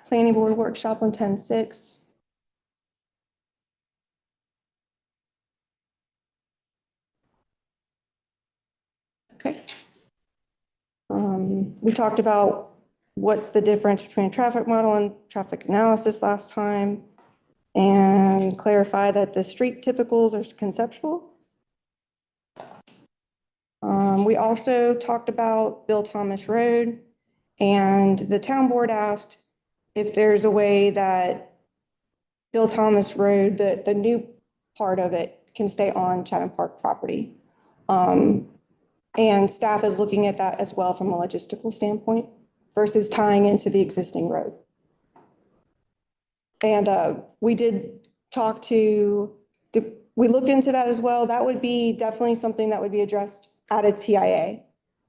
planning board workshop on 10.6. Okay. We talked about what's the difference between a traffic model and traffic analysis last time, and clarify that the street typicals are conceptual. We also talked about Bill Thomas Road, and the town board asked if there's a way that Bill Thomas Road, the new part of it, can stay on Chatham Park property. And staff is looking at that as well from a logistical standpoint versus tying into the existing road. And we did talk to, we looked into that as well. That would be definitely something that would be addressed at a TIA.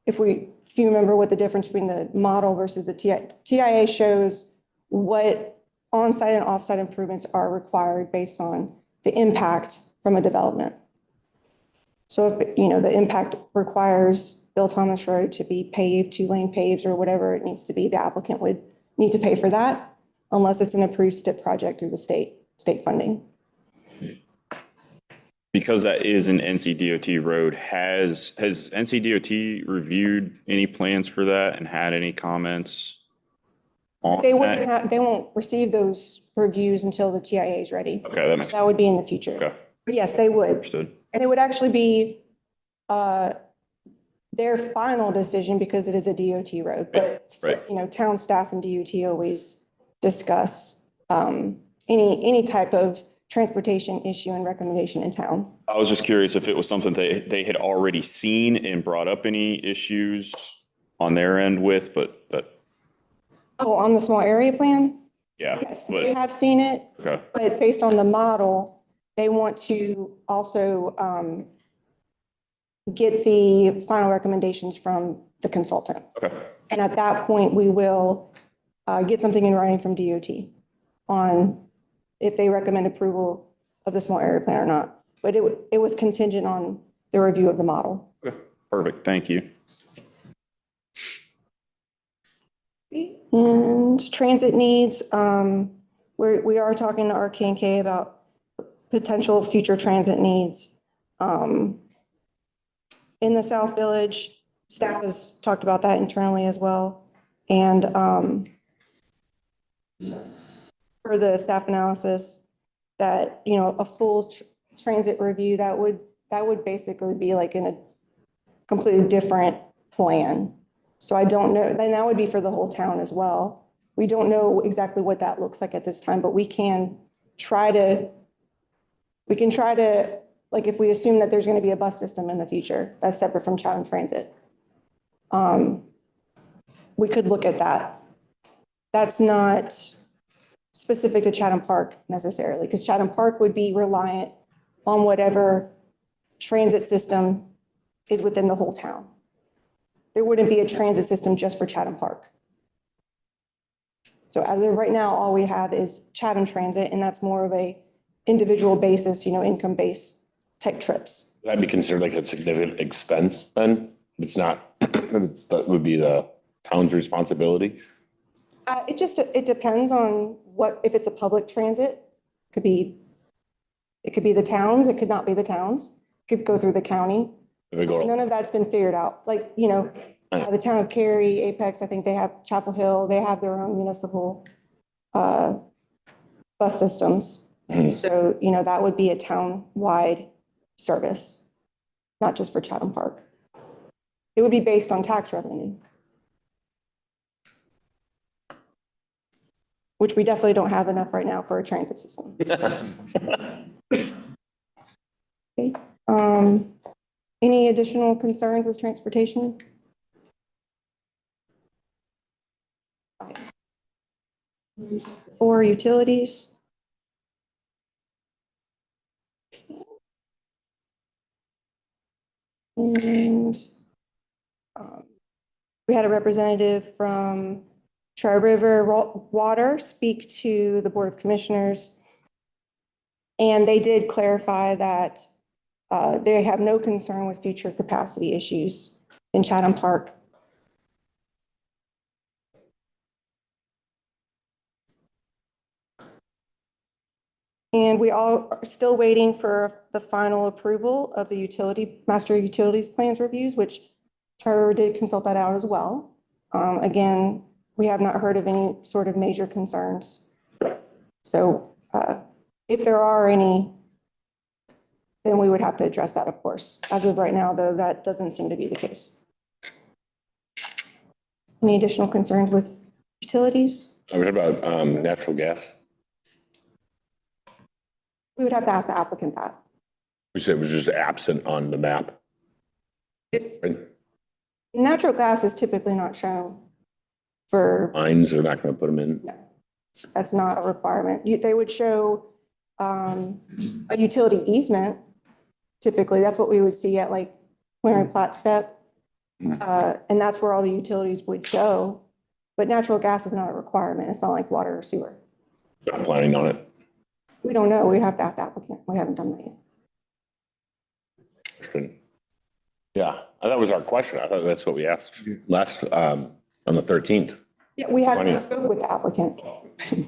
If you remember what the difference between the model versus the TIA. TIA shows what on-site and off-site improvements are required based on the impact from a development. So if, the impact requires Bill Thomas Road to be paved, 2-lane paves, or whatever it needs to be, the applicant would need to pay for that unless it's an approved STIP project through the state funding. Because that is an NCDOT road, has NCDOT reviewed any plans for that and had any comments on They that? they won't receive those reviews until the TIA is ready. Okay, that makes That would be in the future. Okay, But yes, they would. understood. And it would actually be their final decision because it is a DOT road. But, Right. Town staff and DOT always discuss any type of transportation issue and recommendation in town. I was just curious if it was something they had already seen and brought up any issues on their end with, but Oh, on the small area plan? yeah. Yes, but- they have seen it. Okay, But based on the model, they want to also get the final recommendations from the consultant. okay. And at that point, we will get something in writing from DOT on if they recommend approval of the small area plan or not. But it was contingent on the review of the model. Okay, perfect, thank you. And transit needs, we are talking to RK&K about potential future transit needs. In the South Village, staff has talked about that internally as well. And for the staff analysis, that, a full transit review, that would that would basically be like in a completely different plan. So I don't know, then that would be for the whole town as well. We don't know exactly what that looks like at this time, but we can try to, like, if we assume that there's going to be a bus system in the future, that's separate from Chatham Transit. We could look at that. That's not specific to Chatham Park necessarily, because Chatham Park would be reliant on whatever transit system is within the whole town. There wouldn't be a transit system just for Chatham Park. So as of right now, all we have is Chatham Transit, and that's more of a individual basis, income-based type trips. That'd be considered like a significant expense then? It's not, that would be the town's responsibility? It depends on if it's a public transit, it could be the towns, it could not be the towns, it could go through the county. None of that's been figured out. Like, the town of Cary, Apex, I think they have Chapel Hill, they have their own municipal bus systems. So, that would be a town-wide service, not just for Chatham Park. It would be based on tax revenue, which we definitely don't have enough right now for a transit system. Okay. Any additional concerns with transportation? Or utilities? And we had a representative from Tri-River Water speak to the Board of Commissioners. And they did clarify that they have no concern with future capacity issues in Chatham Park. And we all are still waiting for the final approval of the master utilities plans reviews, which Tri-River did consult that out as well. Again, we have not heard of any sort of major concerns. So if there are any, then we would have to address that, of course. As of right now, though, that doesn't seem to be the case. Any additional concerns with utilities? What about natural gas? We would have to ask the applicant that. We said it was just absent on the map. Right? Natural gas is typically not shown for, Lines are not going to put them in. no, that's not a requirement. They would show a utility easement. Typically, that's what we would see at like Clearing Plat Step. And that's where all the utilities would go. But natural gas is not a requirement. It's not like water or sewer. Not planning on it. We don't know. We'd have to ask the applicant. We haven't done that yet. Question. Yeah, that was our question. I thought that's what we asked last, on the 13th, Yeah, we haven't spoke with the applicant.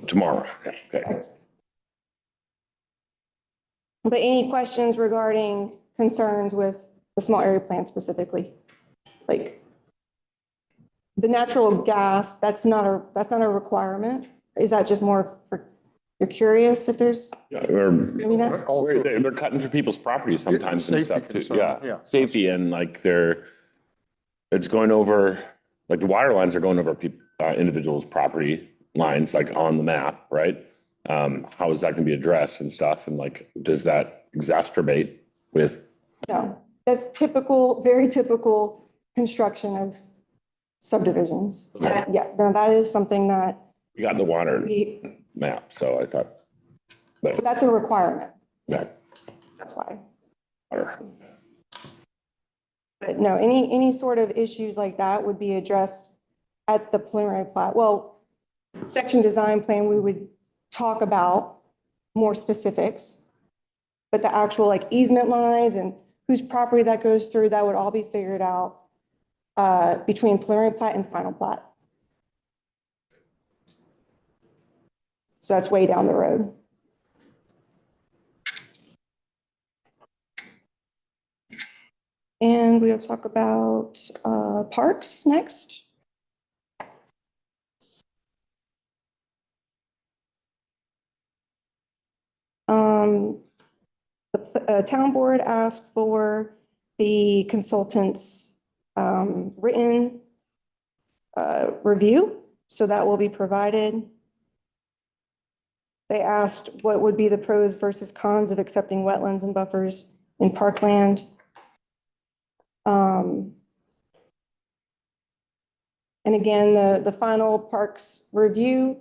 tomorrow. Yeah, okay. But any questions regarding concerns with the small area plan specifically? Like the natural gas, that's not a requirement. Is that just more for, you're curious if there's? Yeah, Maybe not. they're cutting through people's properties sometimes and Safety stuff too. concern, Yeah, yeah. safety and like it's going over, like the water lines are going over individuals' property lines, like on the map, right? How is that going to be addressed and stuff? And like, does that exacerbate with? No, that's typical, very typical construction of subdivisions. Okay. Yeah, no, that is something that We got the water we, map, so I thought. but that's a requirement. Yeah. That's why. Water. But no, any sort of issues like that would be addressed at the preliminary plat. Well, section design plan, we would talk about more specifics. But the actual like easement lines and whose property that goes through, that would all be figured out between preliminary plat and final plat. So that's way down the road. And we'll talk about parks next. The town board asked for the consultant's written review, so that will be provided. They asked what would be the pros versus cons of accepting wetlands and buffers in parkland. And again, the final parks review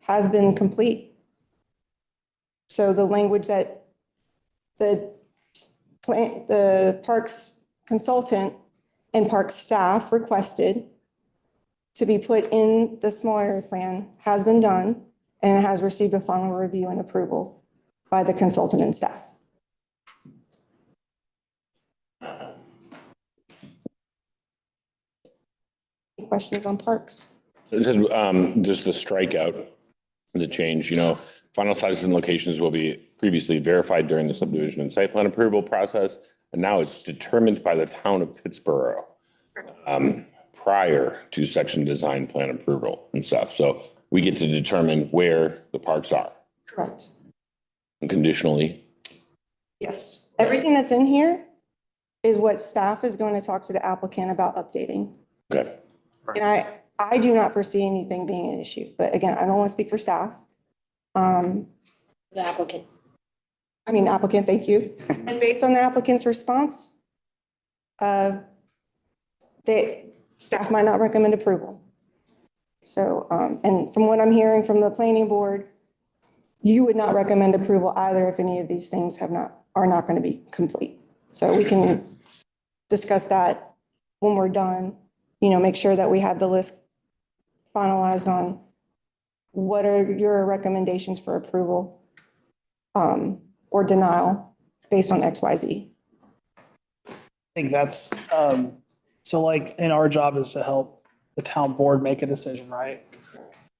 has been complete. So the language that the parks consultant and park staff requested to be put in the small area plan has been done and has received a final review and approval by the consultant and staff. Any questions on parks? Just the strikeout, the change, final sizes and locations will be previously verified during the subdivision and site plan approval process. And now it's determined by the town of Pittsburgh prior to section design plan approval and stuff. So we get to determine where the parks are. Correct. And conditionally. Yes. Everything that's in here is what staff is going to talk to the applicant about updating. Okay. And I do not foresee anything being an issue, but again, I don't want to speak for staff. The applicant. Applicant, thank you. And based on the applicant's response, the staff might not recommend approval. So, and from what I'm hearing from the planning board, you would not recommend approval either if any of these things are not going to be complete. So we can discuss that when we're done, make sure that we have the list finalized on what are your recommendations for approval or denial based on XYZ. I think that's, so like in our job is to help the town board make a decision, right?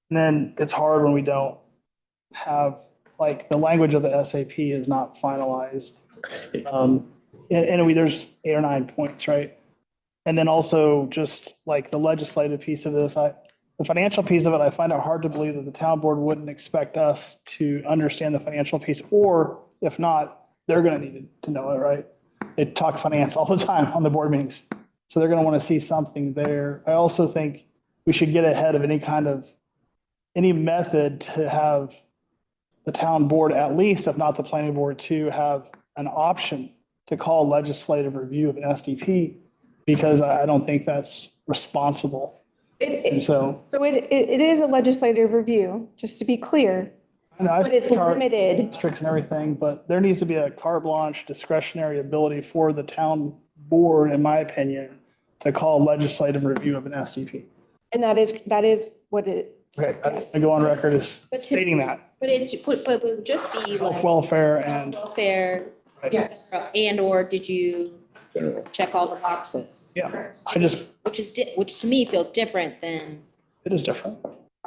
And then it's hard when we don't have, like, the language of the SAP is not finalized. There's 8 or 9 points, right? And then also just like the legislative piece of this, the financial piece of it, I find it hard to believe that the town board wouldn't expect us to understand the financial piece, or if not, they're going to need to know it, right? They talk finance all the time on the board meetings. So they're going to want to see something there. I also think we should get ahead of any method to have the town board, at least, if not the planning board, to have an option to call legislative review of an SDP, because I don't think that's responsible. So it is a legislative review, just to be clear, but it's limited. Districts and everything, but there needs to be a carte blanche discretionary ability for the town board, in my opinion, to call legislative review of an SDP. And that is what it. Okay, Yes. I go on record as stating that. But it would just be Health, like. welfare, and. Welfare. Yes. And/or did you check all the boxes? Yeah, which to me feels different than. it is different.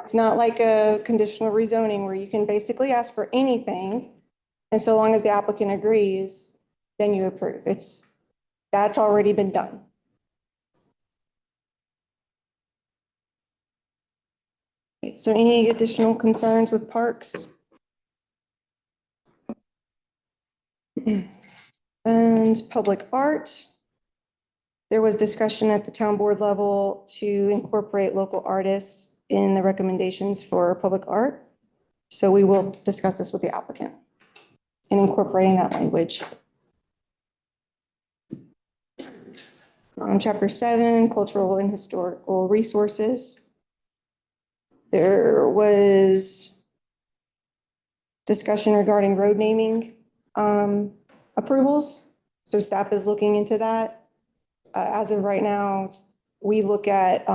It's not like a conditional rezoning where you can basically ask for anything. And so long as the applicant agrees, then you approve. That's already been done. So any additional concerns with parks? And public art. There was discussion at the town board level to incorporate local artists in the recommendations for public art. So we will discuss this with the applicant in incorporating that language. Chapter 7, cultural and historical resources. There was discussion regarding road naming approvals. So staff is looking into that. As of right now, we look at,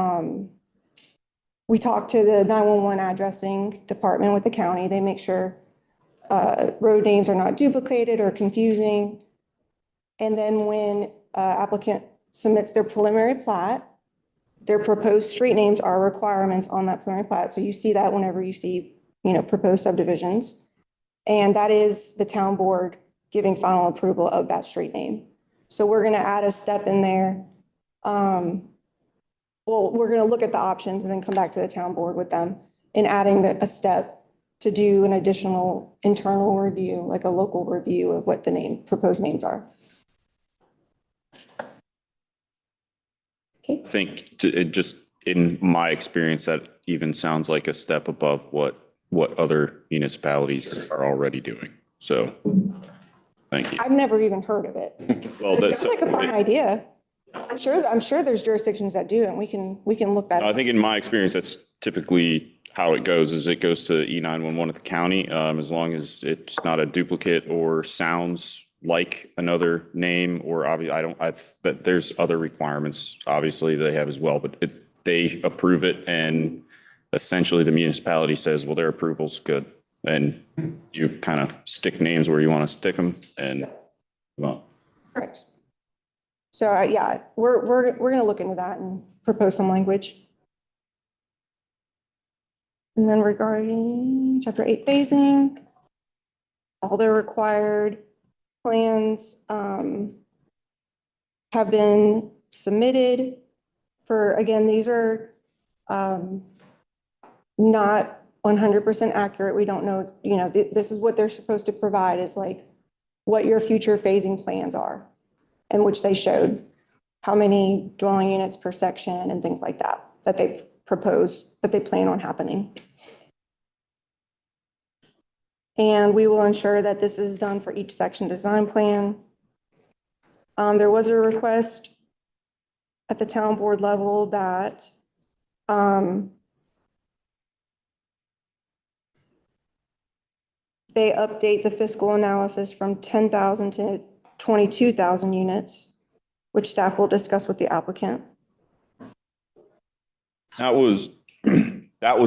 we talk to the 911 addressing department with the county. They make sure road names are not duplicated or confusing. And then when applicant submits their preliminary plat, their proposed street names are requirements on that preliminary plat. So you see that whenever you see, proposed subdivisions. And that is the town board giving final approval of that street name. So we're going to add a step in there. Well, we're going to look at the options and then come back to the town board with them in adding a step to do an additional internal review, like a local review of what the proposed names are. I think it just, in my experience, that even sounds like a step above what other municipalities are already doing. So, thank you. I've never even heard of it. Well, It that's, sounds like a fun idea. I'm sure there's jurisdictions that do it, and we can look that I up. think in my experience, that's typically how it goes, is it goes to E911 at the county, as long as it's not a duplicate or sounds like another name, or but there's other requirements, obviously, they have as well, but they approve it, and essentially the municipality says, well, their approval's good. And you kind of stick names where you want to stick them, and, well, Correct. So, yeah, we're going to look into that and propose some language. And then regarding chapter 8 phasing, all the required plans have been submitted for, again, these are not 100% accurate. We don't know, this is what they're supposed to provide, is like what your future phasing plans are, and which they showed how many dwelling units per section and things like that, that they propose, that they plan on happening. And we will ensure that this is done for each section design plan. There was a request at the town board level that they update the fiscal analysis from 10,000 to 22,000 units, which staff will discuss with the applicant. that was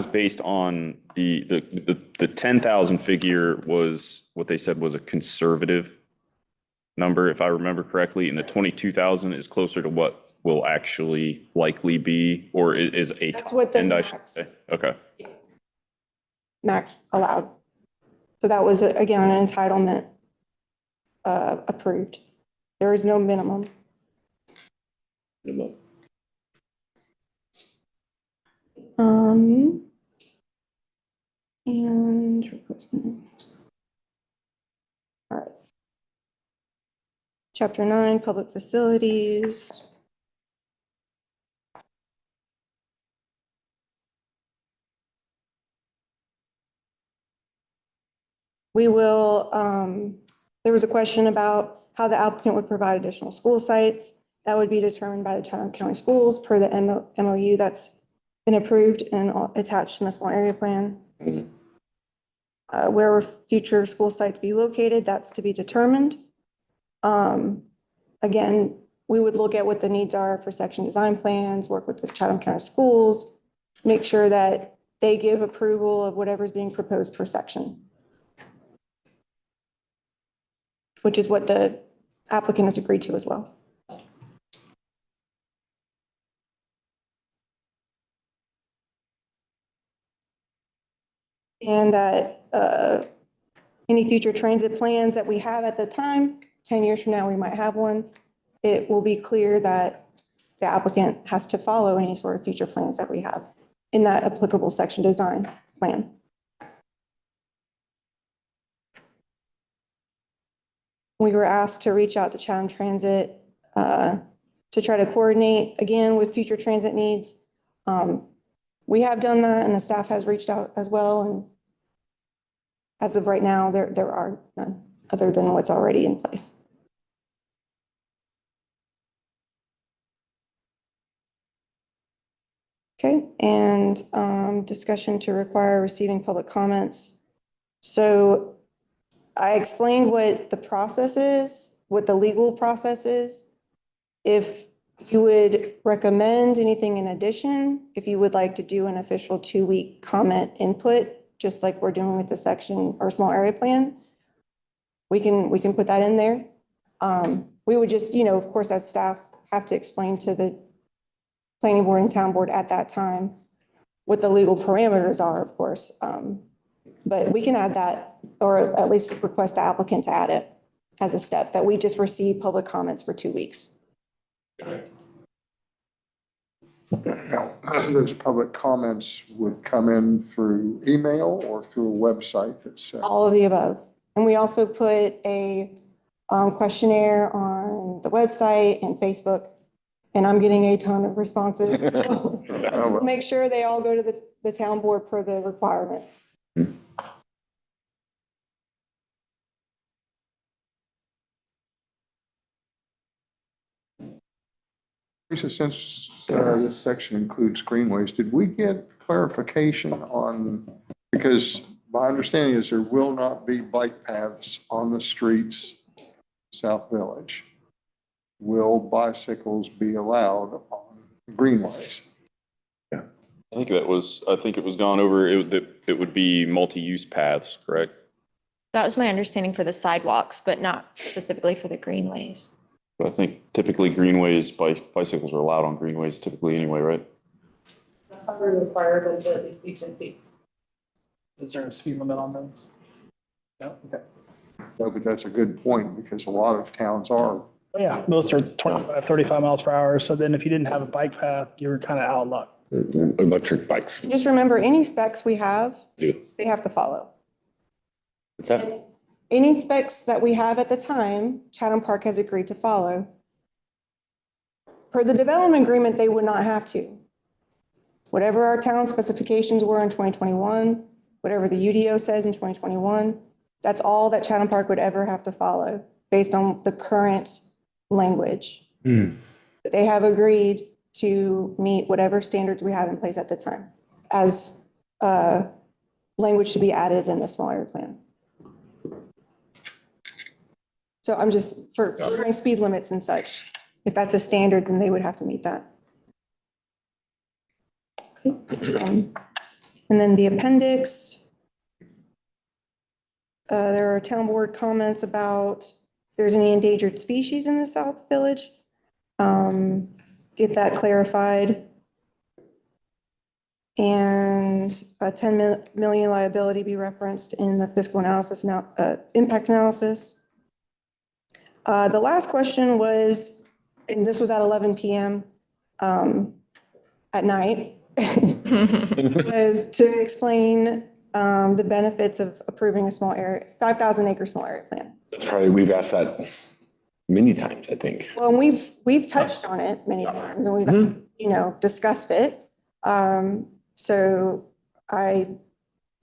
based on the 10,000 figure was what they said was a conservative number, if I remember correctly, and the 22,000 is closer to what will actually likely be, or is a That's what the end, I should say. Okay. max allowed. So that was, again, an entitlement approved. There is no minimum. And all right. Chapter 9, public facilities. We will, there was a question about how the applicant would provide additional school sites. That would be determined by the Chatham County Schools per the MOU that's been approved and attached in the small area plan. Where will future school sites be located? That's to be determined. Again, we would look at what the needs are for section design plans, work with the Chatham County Schools, make sure that they give approval of whatever's being proposed per section, which is what the applicant has agreed to as well. And that any future transit plans that we have at the time, 10 years from now, we might have one. It will be clear that the applicant has to follow any sort of future plans that we have in that applicable section design plan. We were asked to reach out to Chatham Transit to try to coordinate again with future transit needs. We have done that, and the staff has reached out as well. And as of right now, there are none other than what's already in place. Okay, and discussion to require receiving public comments. So I explained what the process is, what the legal process is. If you would recommend anything in addition, if you would like to do an official 2-week comment input, just like we're doing with the section or small area plan, we can put that in there. We would just, of course, as staff, have to explain to the planning board and town board at that time what the legal parameters are, of course. But we can add that, or at least request the applicant to add it as a step, that we just receive public comments for 2 weeks. Now, those public comments would come in through email or through a website that's, All of the above. And we also put a questionnaire on the website and Facebook, and I'm getting a ton of responses. So we'll make sure they all go to the town board per the requirement. Lisa, since this section includes greenways, did we get clarification on, because my understanding is there will not be bike paths on the streets, South Village. Will bicycles be allowed on greenways? I think it was gone over, it would be multi-use paths, correct? That was my understanding for the sidewalks, but not specifically for the greenways. But I think typically greenways, bicycles are allowed on greenways typically anyway, right? Required them to at least be 10 feet. Is there a speed limit on those? No, okay. No, but that's a good point because a lot of towns are. Yeah, most are 25, 35 miles per hour. So then if you didn't have a bike path, you were kind of out of luck. Electric bikes. Just remember, any specs we have, Yeah. they have to follow. What's that? Any specs that we have at the time, Chatham Park has agreed to follow. Per the development agreement, they would not have to. Whatever our town specifications were in 2021, whatever the UDO says in 2021, that's all that Chatham Park would ever have to follow based on the current language. They have agreed to meet whatever standards we have in place at the time as language to be added in the small area plan. So I'm just, for my speed limits and such, if that's a standard, then they would have to meet that. And then the appendix. There are town board comments about if there's any endangered species in the South Village. Get that clarified. And a 10 million liability be referenced in the fiscal analysis, now impact analysis. The last question was, and this was at 11 p.m. At night, was to explain the benefits of approving a small area, 5,000 acre small area plan. That's probably, we've asked that many times, I think. Well, and we've touched on it many times and we've, discussed it. So I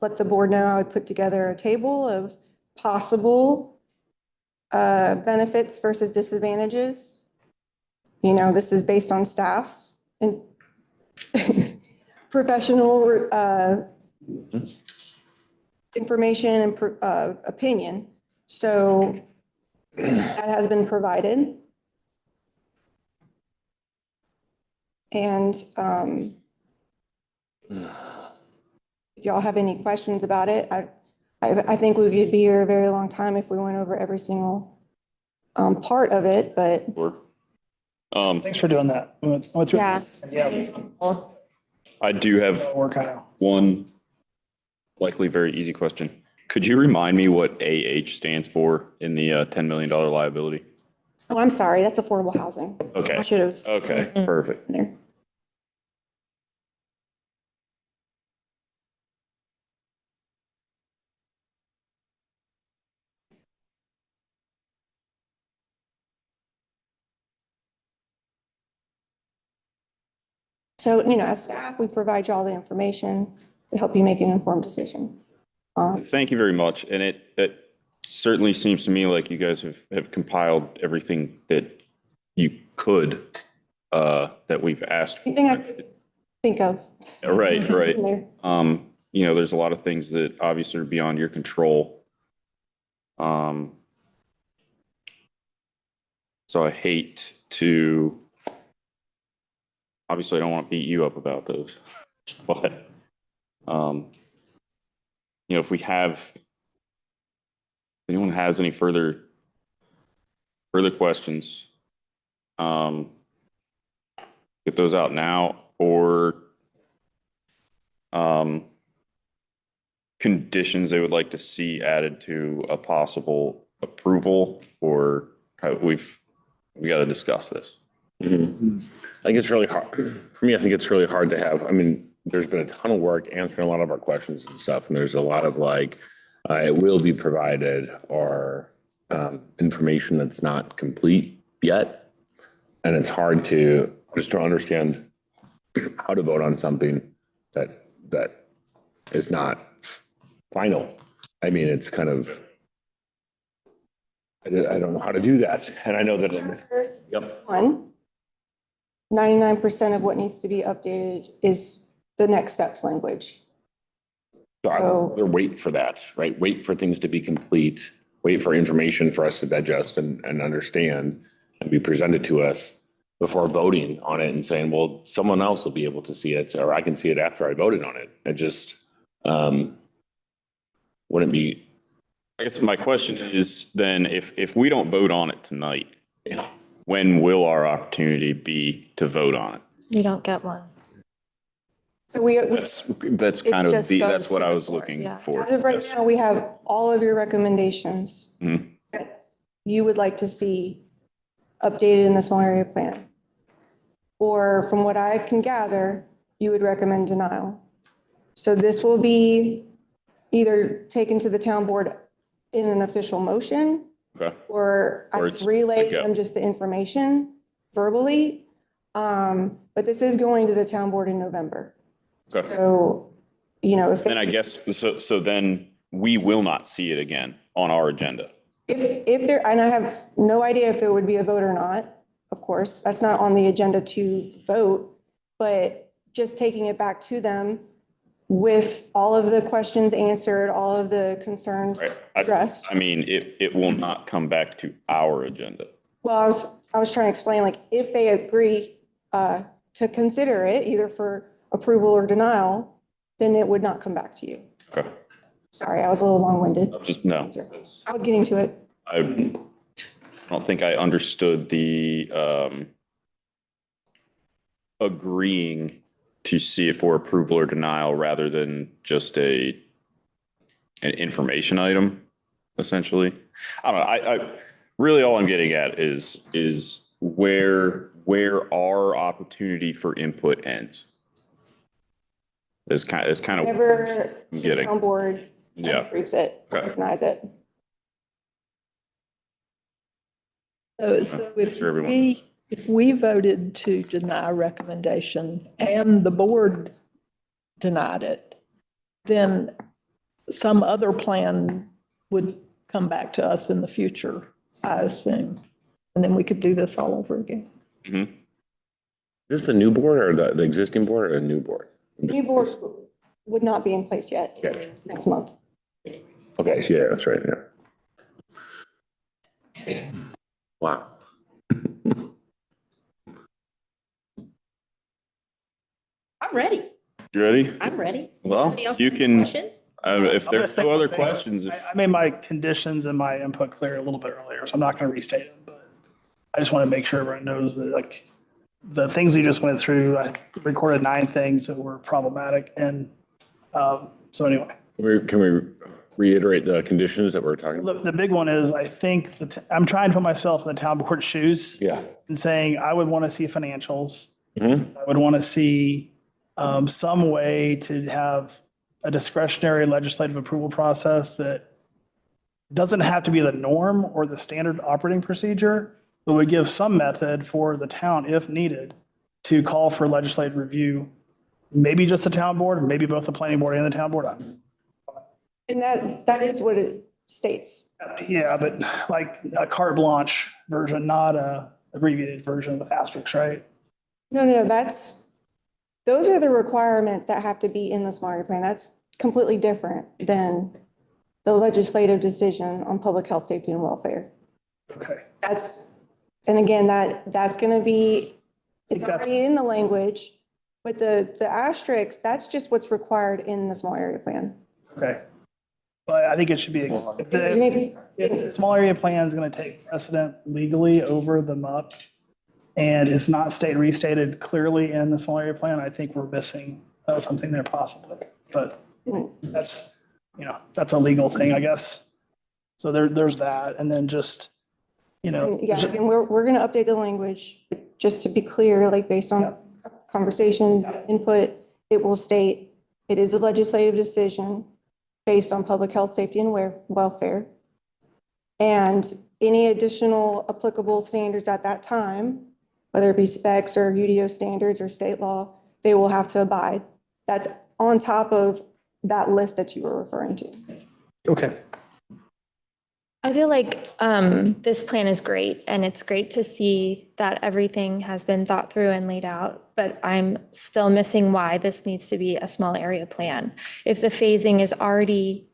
let the board know I would put together a table of possible benefits versus disadvantages. This is based on staff's and professional information and opinion. So that has been provided. And if y'all have any questions about it, I think we could be here a very long time if we went over every single part of it, but. Thanks for doing that. I went through Yeah. this. Yeah. I do have Work out. one likely very easy question. Could you remind me what AH stands for in the $10 million liability? Oh, I'm sorry, that's affordable housing. Okay. I should have. Okay, perfect. There. So, as staff, we provide you all the information to help you make an informed decision. Thank you very much. And it certainly seems to me like you guys have compiled everything that you could, that we've asked for. Anything I could think of. Right. There. There's a lot of things that obviously are beyond your control. So I hate to, obviously I don't want to beat you up about those, but, if anyone has any further questions, get those out now, or conditions they would like to see added to a possible approval, or we got to discuss this. Mhm. I think it's really hard, for me, I think it's really hard to have, I mean, there's been a ton of work answering a lot of our questions and stuff, and there's a lot of like, it will be provided or information that's not complete yet. And it's hard to just to understand how to vote on something that is not final. I mean, it's kind of, I don't know how to do that. And I know that, yep. 99% of what needs to be updated is the next steps language. So I'd rather wait for that, right? Wait for things to be complete, wait for information for us to digest and understand and be presented to us before voting on it and saying, well, someone else will be able to see it, or I can see it after I voted on it. It just wouldn't be. I guess my question is then if we don't vote on it tonight, when will our opportunity be to vote on it? You don't get one. So we, That's kind of just that's goes what to I the was board, looking yeah. for. as of right Yes. now, we have all of your recommendations Mhm. that you would like to see updated in the small area plan. Or from what I can gather, you would recommend denial. So this will be either taken to the town board in an official motion, Okay. or I Or it's- relay yeah. them just the information verbally. But this is going to the town board in November. Okay. So, you know, if, Then I guess, so then we will not see it again on our agenda. if there, and I have no idea if there would be a vote or not, of course, that's not on the agenda to vote, but just taking it back to them with all of the questions answered, all of the concerns Right. addressed. I mean, it will not come back to our agenda. Well, I was trying to explain, like, if they agree to consider it, either for approval or denial, then it would not come back to you. Okay. Sorry, I was a little long-winded. Just, no. I was getting to it. I don't think I understood the agreeing to see it for approval or denial rather than just an information item, essentially. I don't know. I really all I'm getting at is where our opportunity for input ends. Is kind of Whenever I'm the getting. town board Yeah. approves it, Okay. recognize it. So if Sure, everyone. we voted to deny a recommendation and the board denied it, then some other plan would come back to us in the future, I assume. And then we could do this all over again. Mhm. Is this the new board or the existing board or a new board? New board would not be in place yet Okay. next month. Okay, yeah, that's right, yeah. Wow. I'm ready. You ready? I'm ready. Well, Anybody else you have can- questions? If I'm gonna there's say no one other thing. questions, I made my conditions and my input clear a little bit earlier, so I'm not going to restate them, but I just want to make sure everyone knows that, like, the things we just went through, I recorded 9 things that were problematic, and so anyway. Can we reiterate the conditions that we're talking about? The big one is, I think, I'm trying to put myself in the town board shoes Yeah. and saying, I would want to see financials. Mhm. I would want to see some way to have a discretionary legislative approval process that doesn't have to be the norm or the standard operating procedure, but would give some method for the town, if needed, to call for legislative review, maybe just the town board, maybe both the planning board and the town board. And that is what it states. Yeah, but like a carte blanche version, not a abbreviated version with asterisks, right? No, those are the requirements that have to be in the small area plan. That's completely different than the legislative decision on public health, safety, and welfare. Okay. And again, that's going to be, it's think that's- already in the language, but the asterisk, that's just what's required in the small area plan. Okay. But I think it should be, If there's anything- if the small area plan is going to take precedent legally over the MUP, and it's not restated clearly in the small area plan, I think we're missing something there possibly. But that's, that's a legal thing, I guess. So there's that. And then just, Yeah, again, we're going to update the language just to be clear, like based on conversations, input, it will state, it is a legislative decision based on public health, safety, and welfare. And any additional applicable standards at that time, whether it be specs or UDO standards or state law, they will have to abide. That's on top of that list that you were referring to. Okay. I feel like this plan is great, and it's great to see that everything has been thought through and laid out, but I'm still missing why this needs to be a small area plan. If the phasing is already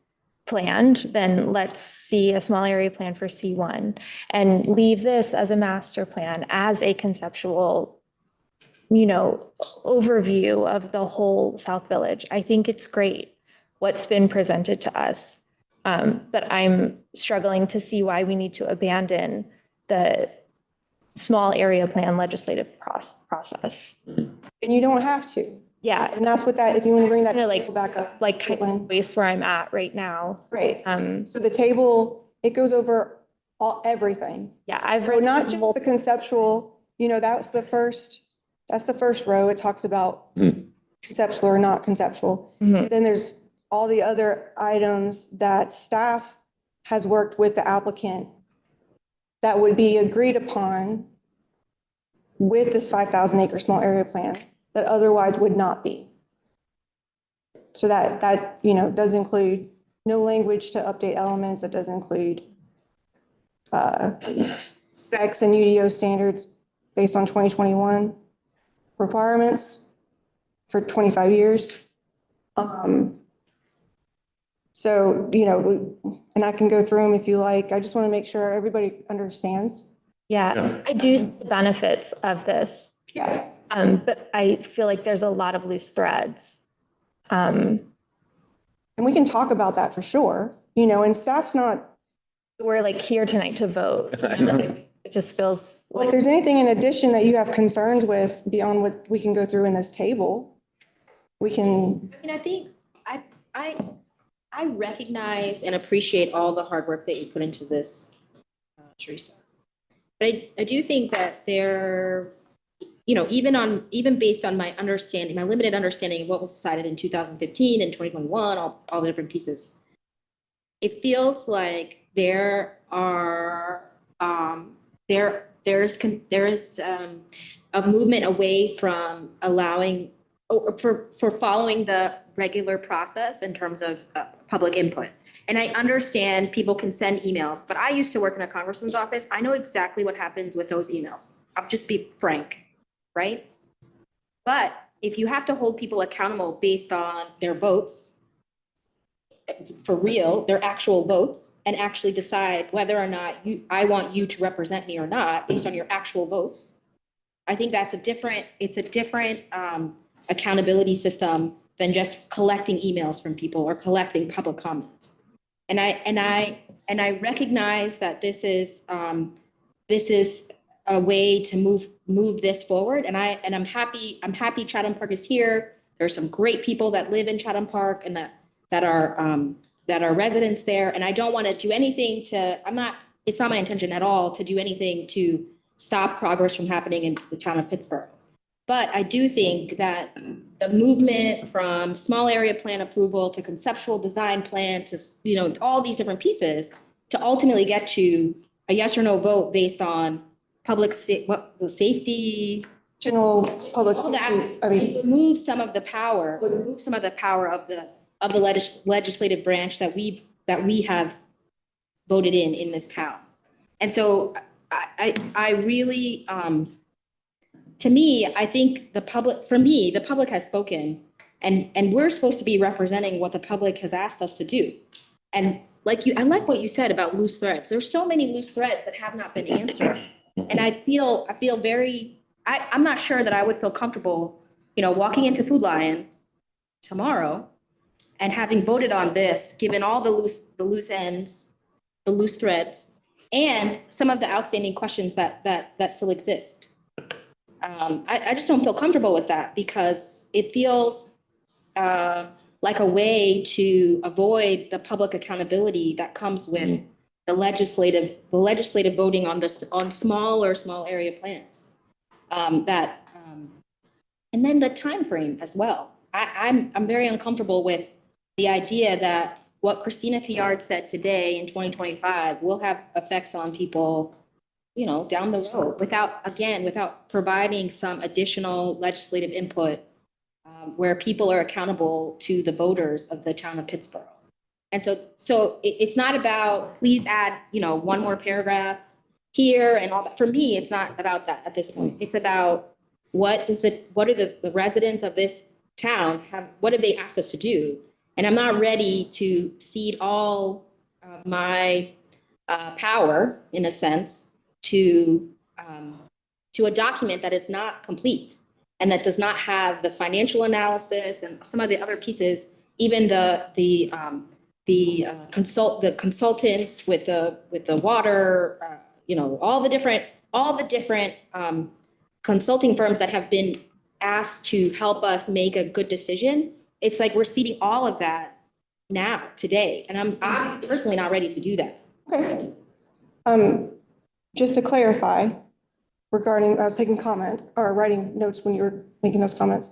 planned, then let's see a small area plan for C1 and leave this as a master plan, as a conceptual, overview of the whole South Village. I think it's great what's been presented to us. But I'm struggling to see why we need to abandon the small area plan legislative process. And you don't have to. Yeah, And that's what if you want to bring that Kinda table back up. like Caitlin. place where I'm at right now. Right. Um, So the table, it goes over everything. yeah, I've So read not just the conceptual, that's the first row. It talks about conceptual or not conceptual. Mhm. Then there's all the other items that staff has worked with the applicant that would be agreed upon with this 5,000 acre small area plan that otherwise would not be. So that does include no language to update elements. It does include specs and UDO standards based on 2021 requirements for 25 years. So, and I can go through them if you like. I just want to make sure everybody understands. Yeah, I do see the benefits of this, Yeah. but I feel like there's a lot of loose threads. And we can talk about that for sure, and staff's not, We're like here tonight to vote. It just feels if there's anything in addition that you have concerns with beyond what we can go through in this table, we can, I think I recognize and appreciate all the hard work that you put into this, Teresa. But I do think that there, even based on my understanding, my limited understanding of what was decided in 2015 and 2021, all the different pieces, it feels like there is a movement away from allowing for following the regular process in terms of public input. And I understand people can send emails, but I used to work in a congressman's office. I know exactly what happens with those emails. I'll just be frank, right? But if you have to hold people accountable based on their votes, for real, their actual votes, and actually decide whether or not I want you to represent me or not based on your actual votes, I think it's a different accountability system than just collecting emails from people or collecting public comment. And I recognize that this is a way to move this forward. And I'm happy Chatham Park is here. There's some great people that live in Chatham Park and that are residents there. And I don't want to do anything it's not my intention at all to do anything to stop progress from happening in the town of Pittsburgh. But I do think that the movement from small area plan approval to conceptual design plan to, all these different pieces to ultimately get to a yes or no vote based on safety, general public all that, safety, remove some of the power of the legislative branch that we have voted in this town. And so I really, to me, I think the public has spoken, and we're supposed to be representing what the public has asked us to do. And I like what you said about loose threads. There's so many loose threads that have not been answered. And I feel I'm not sure that I would feel comfortable, walking into Food Lion tomorrow and having voted on this, given all the loose ends, the loose threads, and some of the outstanding questions that still exist. I just don't feel comfortable with that because it feels like a way to avoid the public accountability that comes with the legislative voting on small area plans. And then the time frame as well. I'm very uncomfortable with the idea that what Christina Piard said today in 2025 will have effects on people, you know, down the road without providing some additional legislative input where people are accountable to the voters of the town of Pittsburgh. And so it's not about, please add, you know, one more paragraph here and all that. For me, it's not about that at this point. It's about what are the residents of this town what have they asked us to do? And I'm not ready to cede all of my power, in a sense, to a document that is not complete and that does not have the financial analysis and some of the other pieces, even the consultants with the water, you know, all the different consulting firms that have been asked to help us make a good decision. It's like we're ceding all of that now, today, and I'm personally not ready to do that. Okay. Just to clarify, regarding, I was taking comments or writing notes when you were making those comments.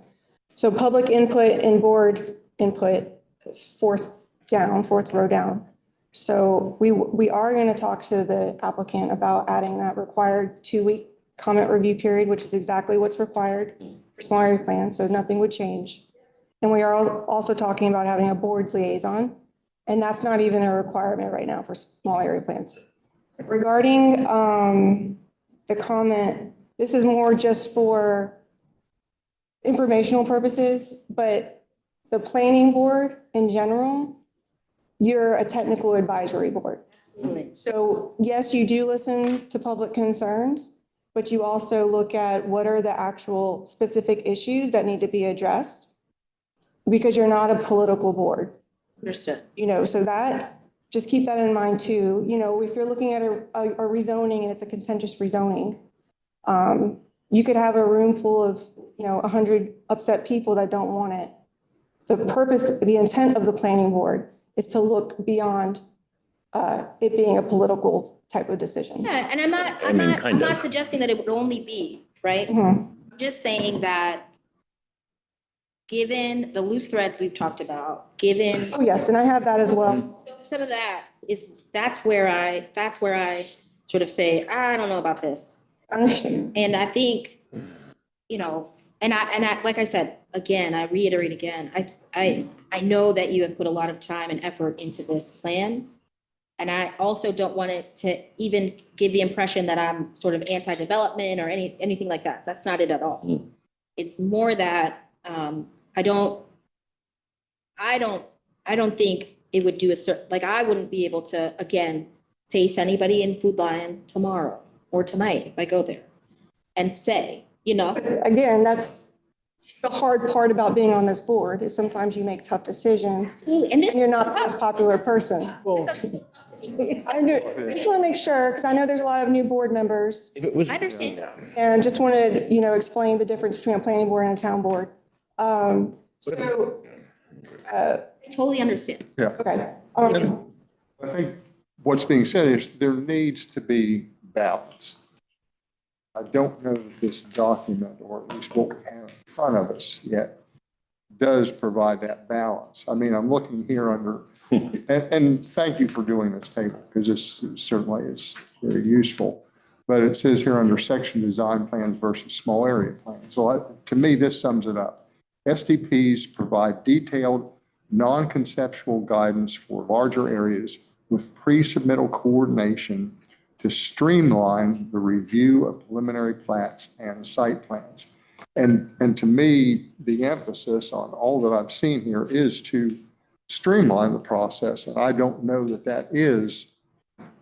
So public input and board input is fourth row down. So we are going to talk to the applicant about adding that required 2-week comment review period, which is exactly what's required for small area plans, so nothing would change. And we are also talking about having a board liaison, and that's not even a requirement right now for small area plans. Regarding the comment, this is more just for informational purposes, but the planning board in general, you're a technical advisory board. So yes, you do listen to public concerns, but you also look at what are the actual specific issues that need to be addressed, because you're not a political board. Understood. You know, so that, just keep that in mind too. You know, if you're looking at a rezoning and it's a contentious rezoning, you could have a room full of, you know, 100 upset people that don't want it. The intent of the planning board is to look beyond it being a political type of decision. Yeah, and I'm not suggesting that it would only be, right? I'm just saying that given the loose threads we've talked about, given. Oh, yes, and I have that as well. Some of that that's where I sort of say, I don't know about this. I understand. And I think, you know, and I, like I said, again, I reiterate again, I know that you have put a lot of time and effort into this plan. And I also don't want it to even give the impression that I'm sort of anti-development or anything like that. That's not it at all. It's more that I don't think it would do like I wouldn't be able to, again, face anybody in Food Lion tomorrow or tonight if I go there and say, you know. Again, that's the hard part about being on this board, is sometimes you make tough decisions and you're not the most popular person. I just want to make sure, because I know there's a lot of new board members. If it was. I understand. And just wanted, you know, explain the difference between a planning board and a town board. I totally understand. Yeah. Okay. I think what's being said is there needs to be balance. I don't know that this document, or at least what we have in front of us yet, does provide that balance. I mean, I'm looking here under, and thank you for doing this table, because this certainly is very useful. But it says here under section design plans versus small area plans. So to me, this sums it up. SDPs provide detailed, non-conceptual guidance for larger areas with pre-submittal coordination to streamline the review of preliminary plats and site plans. And to me, the emphasis on all that I've seen here is to streamline the process. And I don't know that that is,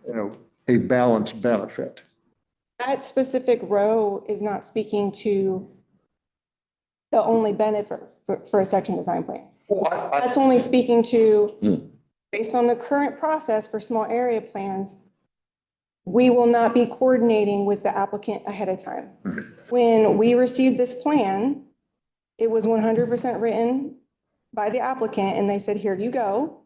you know, a balanced benefit. That specific row is not speaking to the only benefit for a section design plan. That's only speaking to, based on the current process for small area plans, we will not be coordinating with the applicant ahead of time. When we received this plan, it was 100% written by the applicant, and they said, here you go.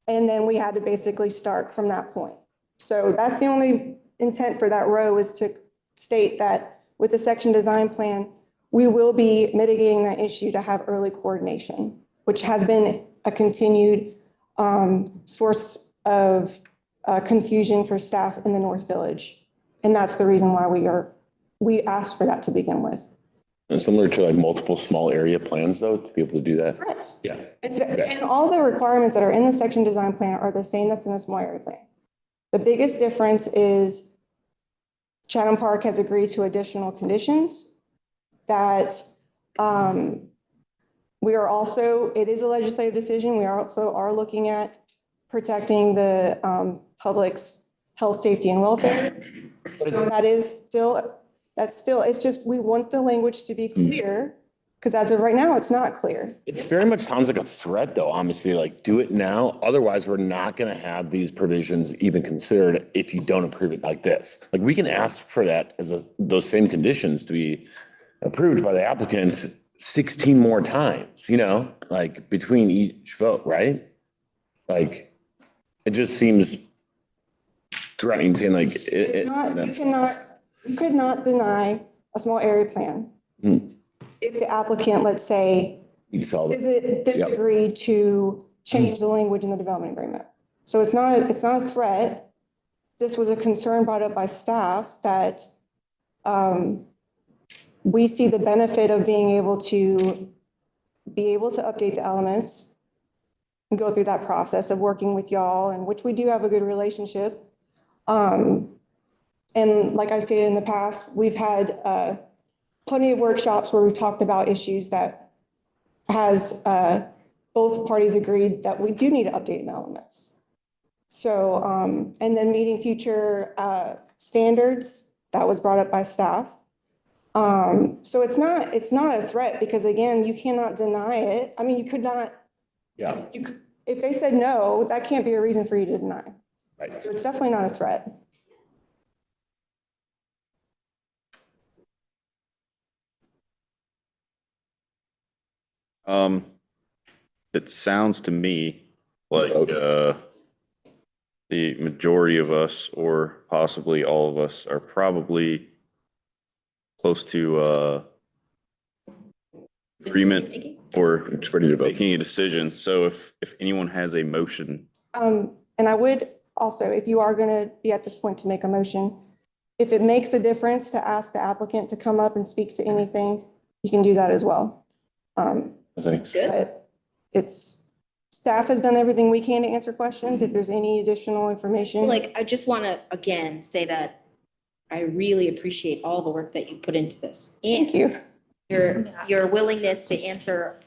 And then we had to basically start from that point. So that's the only intent for that row, is to state that with the section design plan, we will be mitigating that issue to have early coordination, which has been a continued source of confusion for staff in the North Village. And that's the reason why we asked for that to begin with. And similar to like multiple small area plans though, to be able to do that? Correct. Yeah. And all the requirements that are in the section design plan are the same that's in a small area plan. The biggest difference is Chatham Park has agreed to additional conditions that we are also, it is a legislative decision. We are also looking at protecting the public's health, safety, and welfare. So that's still, it's just, we want the language to be clear, because as of right now, it's not clear. It's very much sounds like a threat though, honestly, like do it now. Otherwise, we're not going to have these provisions even considered if you don't approve it like this. Like we can ask for that as those same conditions to be approved by the applicant 16 more times, you know, like between each vote, right? Like it just seems threatening, saying like. It's not, you could not deny a small area plan. If the applicant, let's say, disagree to change the language in the development agreement. So it's not a threat. This was a concern brought up by staff that we see the benefit of being able to update the elements and go through that process of working with y'all, and which we do have a good relationship. And like I've stated in the past, we've had plenty of workshops where we've talked about issues that has both parties agreed that we do need to update the elements. So, and then meeting future standards, that was brought up by staff. So it's not a threat, because again, you cannot deny it. I mean, you could not. Yeah. If they said no, that can't be a reason for you to deny. Right. So it's definitely not a threat. It sounds to me like the majority of us, or possibly all of us, are probably close to agreement or making a decision. So if anyone has a motion. And I would also, if you are going to be at this point to make a motion, if it makes a difference to ask the applicant to come up and speak to anything, you can do that as well. Thanks. But staff has done everything we can to answer questions. If there's any additional information. Like, I just want to, again, say that I really appreciate all the work that you've put into this. Thank you. Your willingness to answer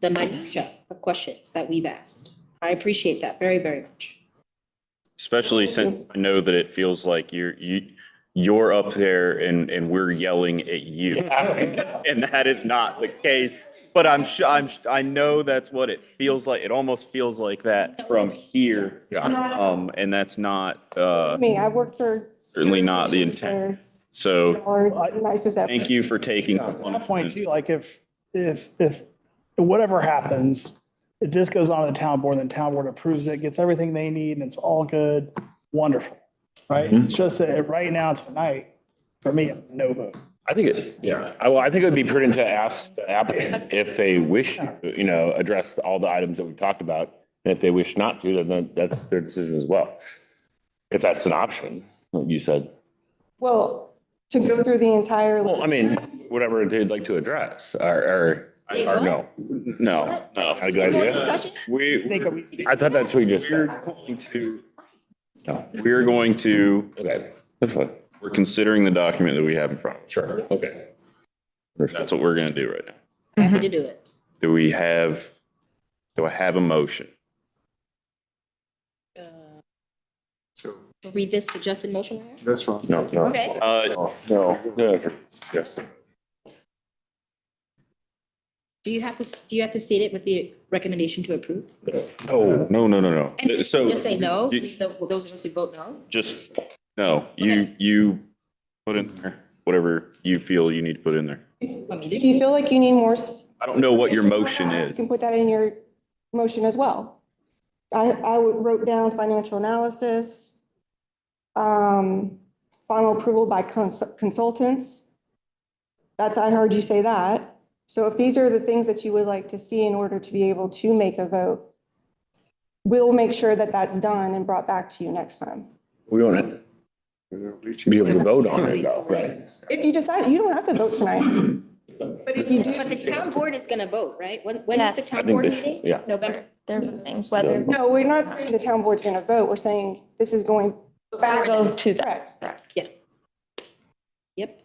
the minutia of questions that we've asked. I appreciate that very, very much. Especially since I know that it feels like you're up there and we're yelling at you. And that is not the case. But I know that's what it feels like. It almost feels like that from here. And that's not I worked for. certainly not the intent. So Nicest ever. thank you for taking. My point too, like if whatever happens, if this goes on to the town board, then town board approves it, gets everything they need, and it's all good, wonderful, right? It's just that right now, tonight, for me, no vote. I think I think it would be prudent to ask the applicant if they wish, to, address all the items that we talked about. And if they wish not to, then that's their decision as well. If that's an option, like you said. Well, to go through the entire. Well, I mean, whatever they'd like to address or no. No. Not a good idea. I thought that's what you just said. We're going to, Okay, that's fine. we're considering the document that we have in front of us. Sure, okay. That's what we're going to do right now. Happy to do it. Do I have a motion? Read this suggested motion. That's right. No. Okay. No, yes. Do you have to state it with the recommendation to approve? Oh, no. And So just say no, you- those of us who vote no? just, no, Okay. you put in there whatever you feel you need to put in there. Want me If to? you feel like you need more, I don't know what your motion you is. can put that in your motion as well. I wrote down financial analysis, final approval by consultants, I heard you say that. So if these are the things that you would like to see in order to be able to make a vote, we'll make sure that that's done and brought back to you next time. We want to be able to vote on it though, right? If you decide, you don't have to vote tonight. But if you do. But the town board is gonna vote, right? When is the Yes. I town think board this- meeting? yeah. November. They're voting whether. No, we're not saying the town board's going to vote. We're saying this is going. Go to that. Correct. Yeah. Yep.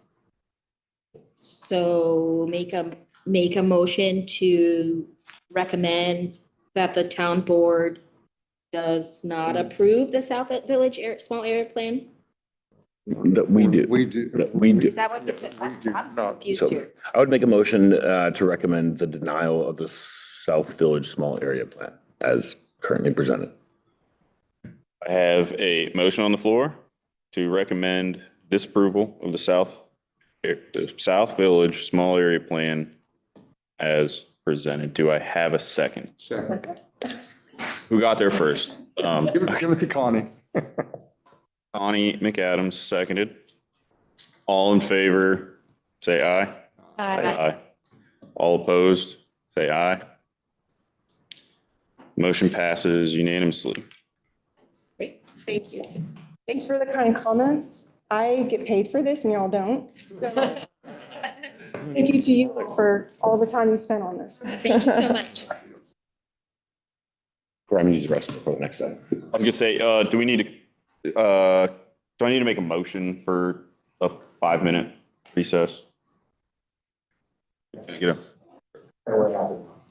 So make a motion to recommend that the town board does not approve the South Village Small Area Plan? That we do. We do. That we do. Is that what you said? We do I'm not. confused So here. I would make a motion to recommend the denial of the South Village Small Area Plan as currently presented. I have a motion on the floor to recommend disapproval of the South Village Small Area Plan as presented. Do I have a second? Second. Who got there first? Give it to Connie. Connie McAdams seconded. All in favor, say aye. Aye. All opposed, say aye. Motion passes unanimously. Great, thank you. Thanks for the kind comments. I get paid for this and y'all don't. So thank you to you for all the time you spent on this. Thank you so much. Or I'm gonna use the rest of it for the next item. I was gonna say, do I need to make a motion for a 5-minute recess? Can I get a-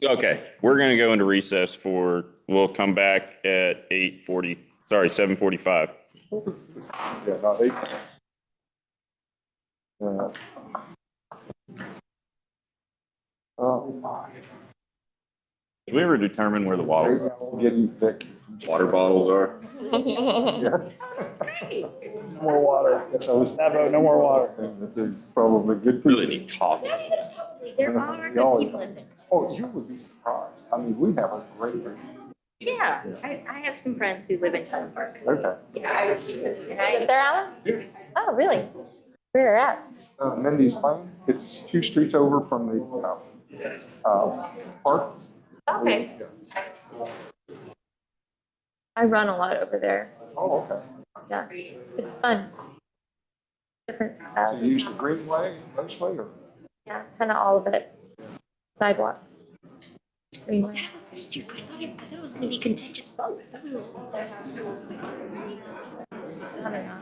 Okay, we're gonna go into recess we'll come back at 7:45. Yeah, no, they. Oh, Did we ever determine where the water getting thick. bottles are? No more water. That vote, no more water. That's probably good. Really need coffee. There are Y'all- people in there. Oh, you would be surprised. I mean, we have a great. Yeah, I have some friends who live in Highland Park. Okay. Yeah, I was just, and I, They're Alan? Oh, really? Where at? Mindy's Lane, it's 2 streets over from the, park. Okay. I run a lot over there. Oh, okay. Yeah, it's fun. Different So styles. you use the greenway mostly, or? Yeah, kind of all of it. Sidewalk. Greenway. that was easier. I thought it was gonna be contentious vote. I thought we were all there. I don't know.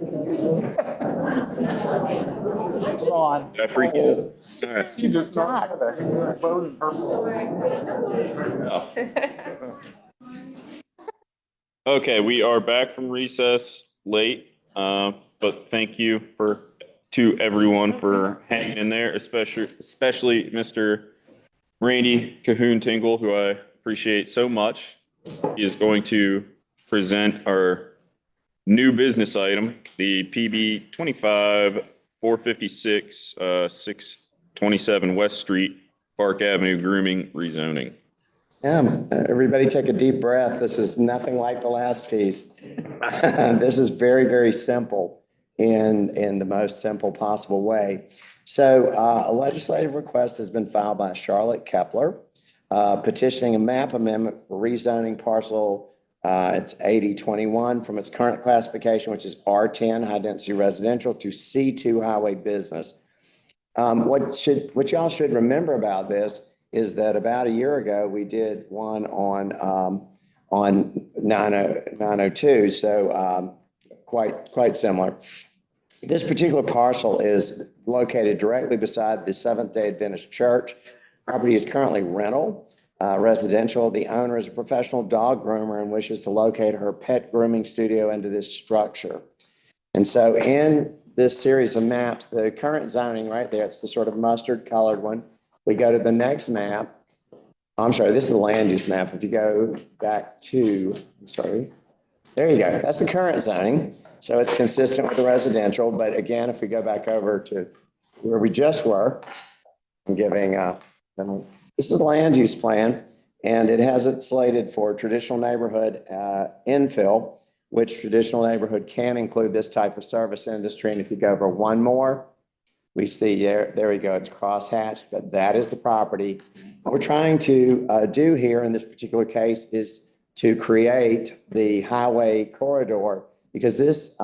Come on. Did I freak you out? All right. You just not voting Okay, we are back from recess late, but thank you to everyone for hanging in there, especially Mr. Randy Cahoon Tingle, who I appreciate so much. He is going to present our new business item, the PB 25-456, 627 West Street, Park Avenue grooming rezoning. Yeah, everybody take a deep breath. This is nothing like the last feast. This is very, very simple in the most simple possible way. So a legislative request has been filed by Charlotte Kepler petitioning a map amendment for rezoning parcel, it's 8021 from its current classification, which is R10 high density residential, to C2 highway business. What y'all should remember about this is that about a year ago, we did one on 902, so quite similar. This particular parcel is located directly beside the Seventh-day Adventist Church. Property is currently rental, residential. The owner is a professional dog groomer and wishes to locate her pet grooming studio into this structure. And so in this series of maps, the current zoning right there, it's the sort of mustard colored one. We go to the next map. I'm sorry, this is the land use map. If you go back to, I'm sorry, there you go. That's the current zoning. So it's consistent with the residential. But again, if we go back over to where we just were, I'm giving, this is the land use plan, and it has it slated for traditional neighborhood infill, which traditional neighborhood can include this type of service industry. And if you go over one more, we see there we go, it's crosshatched, but that is the property. What we're trying to do here in this particular case is to create the highway corridor, because these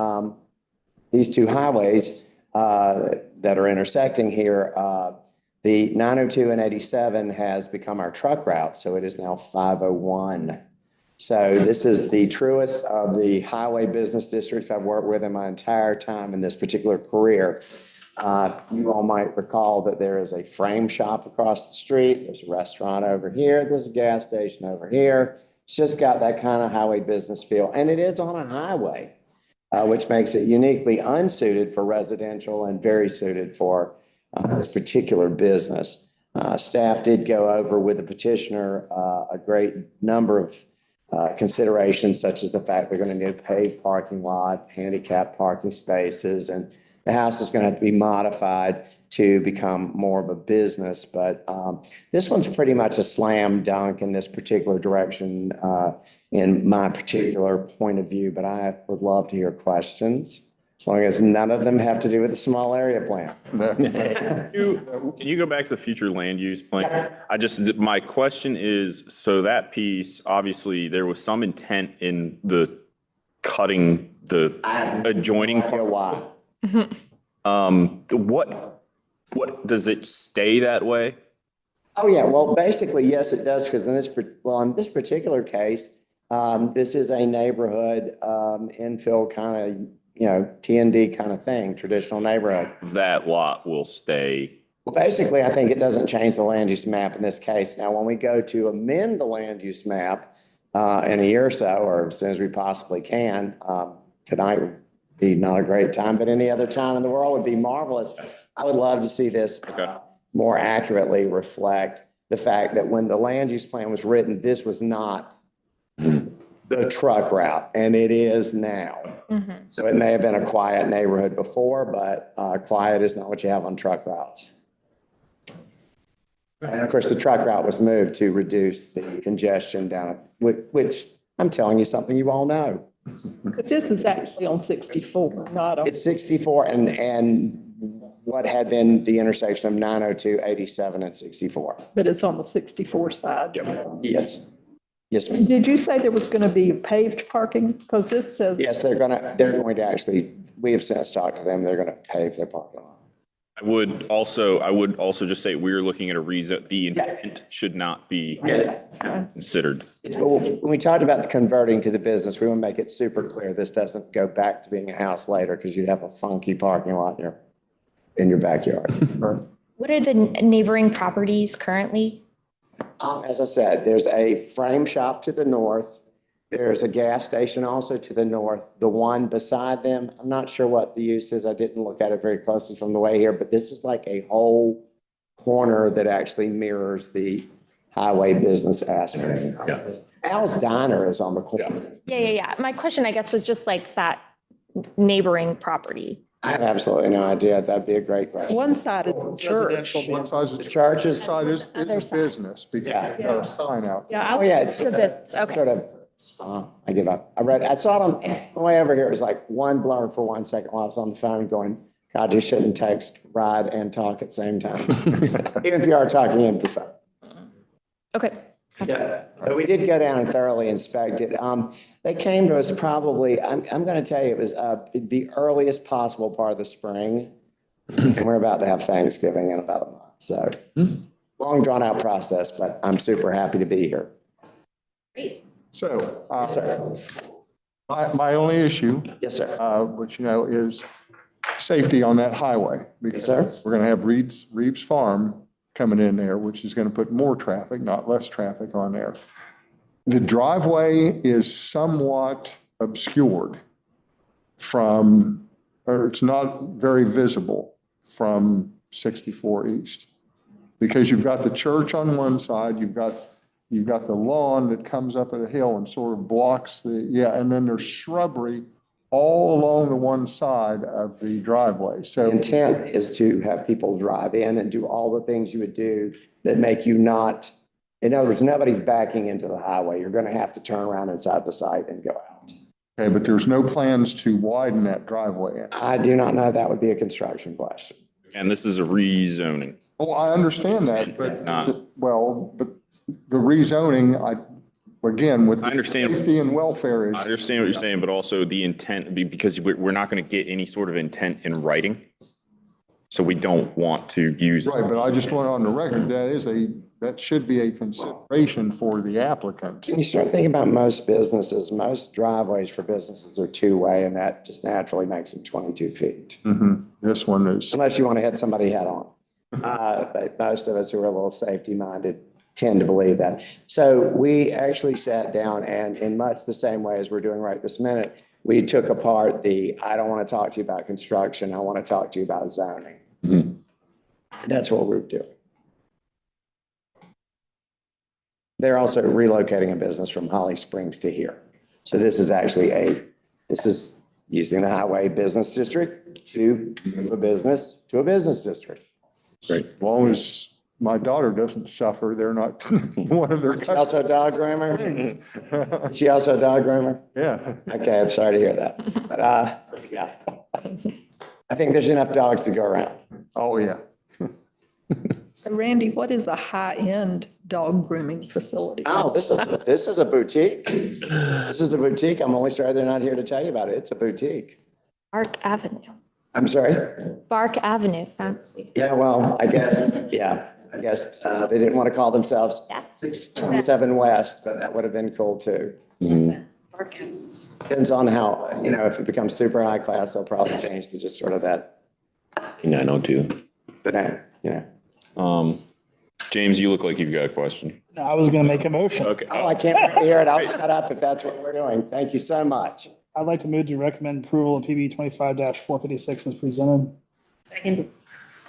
two highways that are intersecting here, the 902 and 87 has become our truck route, so it is now 501. So this is the truest of the highway business districts I've worked with in my entire time in this particular career. You all might recall that there is a frame shop across the street. There's a restaurant over here. There's a gas station over here. It's just got that kind of highway business feel. And it is on a highway, which makes it uniquely unsuited for residential and very suited for this particular business. Staff did go over with the petitioner a great number of considerations, such as the fact they're going to need a paved parking lot, handicap parking spaces, and the house is going to have to be modified to become more of a business. But this one's pretty much a slam dunk in this particular direction in my particular point of view. But I would love to hear questions, as long as none of them have to do with the small area plan. Can you go back to the future land use plan? My question is, so that piece, obviously, there was some intent in the cutting the adjoining part. Why? What does it stay that way? Oh, yeah. Well, basically, yes, it does. Because in this particular case, this is a neighborhood infill kind of, T&D kind of thing, traditional neighborhood. That lot will stay. Well, basically, I think it doesn't change the land use map in this case. Now, when we go to amend the land use map in a year or so, or as soon as we possibly can, tonight would be not a great time, but any other time in the world would be marvelous. I would love to see this more accurately reflect the fact that when the land use plan was written, this was not the truck route, and it is now. So it may have been a quiet neighborhood before, but quiet is not what you have on truck routes. And of course, the truck route was moved to reduce the congestion down, which I'm telling you something you all know. But this is actually on 64, not on. It's 64 and what had been the intersection of 902, 87, and 64. But it's on the 64 side. Yes. Yes, ma'am. Did you say there was going to be paved parking? Because this says. Yes, they're going to actually, we have since talked to them, they're going to pave their parking lot. I would also just say we're looking at a reason, the intent should not be considered. When we talked about the converting to the business, we want to make it super clear, this doesn't go back to being a house later, because you'd have a funky parking lot in your backyard. What are the neighboring properties currently? As I said, there's a frame shop to the north. There's a gas station also to the north. The one beside them, I'm not sure what the use is. I didn't look at it very closely from the way here, but this is like a whole corner that actually mirrors the highway business aspect. Yeah. Al's Diner is on the corner. Yeah. My question, I guess, was just like that neighboring property. I have absolutely no idea. That'd be a great question. One side is church. Residential. One side is The church is, side is Other a side. business because you've got a sign out. Yeah, oh yeah, it's The business, okay. sort of, I give up. I saw it on the way over here. It was like one blur for 1 second while I was on the phone going, God, you shouldn't text, ride, and talk at the same time. Even if you are talking into the phone. Okay. Yeah, but we did go down and thoroughly inspect it. They came to us probably, I'm going to tell you, it was the earliest possible part of the spring. And we're about to have Thanksgiving in about a month. So long drawn out process, but I'm super happy to be here. So, Yes, sir. my only issue, Yes, sir. which is safety on that highway. Because sir. we're going to have Reeves Farm coming in there, which is going to put more traffic, not less traffic on there. The driveway is somewhat obscured or it's not very visible from 64 East. Because you've got the church on one side, you've got the lawn that comes up at a hill and sort of blocks and then there's shrubbery all along the one side of the driveway. The So, intent is to have people drive in and do all the things you would do that make you not, in other words, nobody's backing into the highway. You're going to have to turn around inside the site and go out. okay, but there's no plans to widen that driveway. I do not know. That would be a construction question. And this is a rezoning. Oh, I understand that, It's but, not. but the rezoning, again, with I understand. safety and welfare I is, understand what you're saying, but also the intent, because we're not going to get any sort of intent in writing. So we don't want to use. right, but I just want on the record, that should be a consideration for the applicant. When you start thinking about most businesses, most driveways for businesses are two-way, and that just naturally makes them 22 feet. This one is, Unless you want to hit somebody head on. But most of us who are a little safety-minded tend to believe that. So we actually sat down and in much the same way as we're doing right this minute, we took apart I don't want to talk to you about construction. I want to talk to you about zoning. That's what we're doing. They're also relocating a business from Holly Springs to here. So this is actually this is using the highway business district to move a business to a business district. great, as long as my daughter doesn't suffer, they're not one of their. She also a dog groomer? She also a dog groomer? Yeah. Okay, I'm sorry to hear that. But, yeah. I think there's enough dogs to go around. Oh, yeah. So Randy, what is a high-end dog grooming facility? Oh, this is a boutique. This is a boutique. I'm only sorry they're not here to tell you about it. It's a boutique. Bark Avenue. I'm sorry? Bark Avenue, fancy. Yeah, well, I guess they didn't want to call themselves 627 West, but that would have been cool too. Depends on how, if it becomes super high class, they'll probably change to just sort of that. 902. But, James, you look like you've got a question. I was going to make a motion. Okay. Oh, I can't wait to hear it. I'll shut up if that's what we're doing. Thank you so much. I'd like to move to recommend approval of PB 25-456 as presented. Second.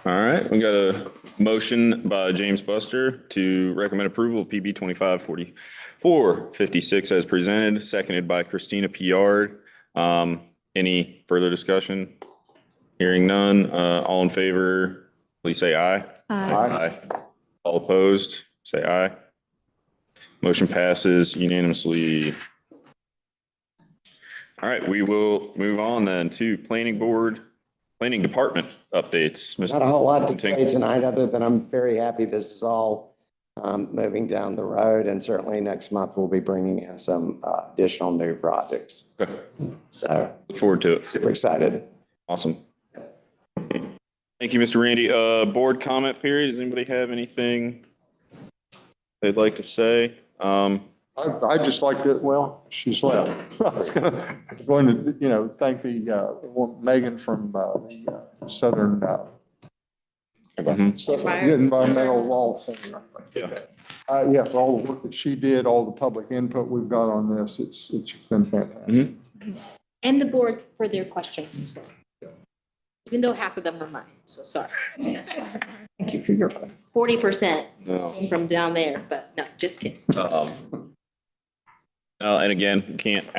All right, we got a motion by James Buster to recommend approval of PB 254456 as presented, seconded by Christina Piard. Any further discussion? Hearing none, all in favor, please say aye. Aye. All opposed, say aye. Motion passes unanimously. All right, we will move on then to planning department updates. Not a whole lot to Mr. say tonight, other than I'm very happy this is all moving down the road. And certainly next month, we'll be bringing in some additional new projects. Okay. So Look forward to it. super excited. Awesome. Thank you, Mr. Randy. Board comment period. Does anybody have anything they'd like to say? I just like that, well, she's left. I was going to, thank Megan from the Southern Environmental Law Center. Yeah, for all the work that she did, all the public input we've got on this, it's been fantastic. And the board for their questions as well. Even though half of them were mine, so sorry. Thank you for your. 40% No. came from down there, but no, just kidding. And again, can't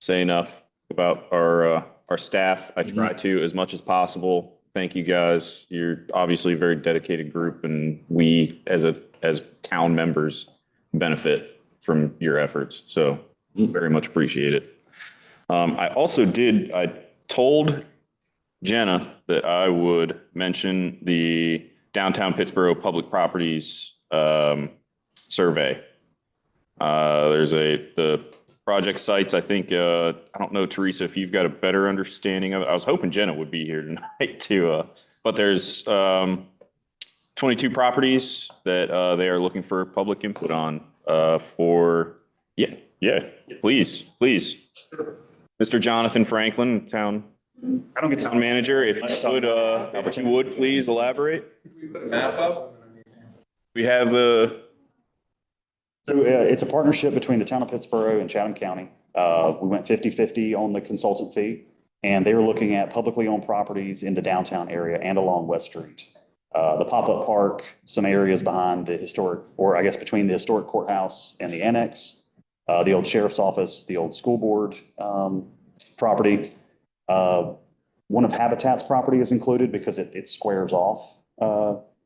say enough about our staff. I try to as much as possible. Thank you guys. You're obviously a very dedicated group, and we as town members benefit from your efforts. So very much appreciate it. I told Jenna that I would mention the downtown Pittsburgh public properties survey. There's the project sites. I think, I don't know, Teresa, if you've got a better understanding of it. I was hoping Jenna would be here tonight too. But there's 22 properties that they are looking for public input on please. Mr. Jonathan Franklin, town manager, if you would please elaborate. We have So it's a partnership between the town of Pittsburgh and Chatham County. We went 50-50 on the consultant fee, and they were looking at publicly owned properties in the downtown area and along West Street. The pop-up park, some areas behind the historic, or I guess between the historic courthouse and the annex, the old sheriff's office, the old school board property. One of Habitat's property is included because it squares off.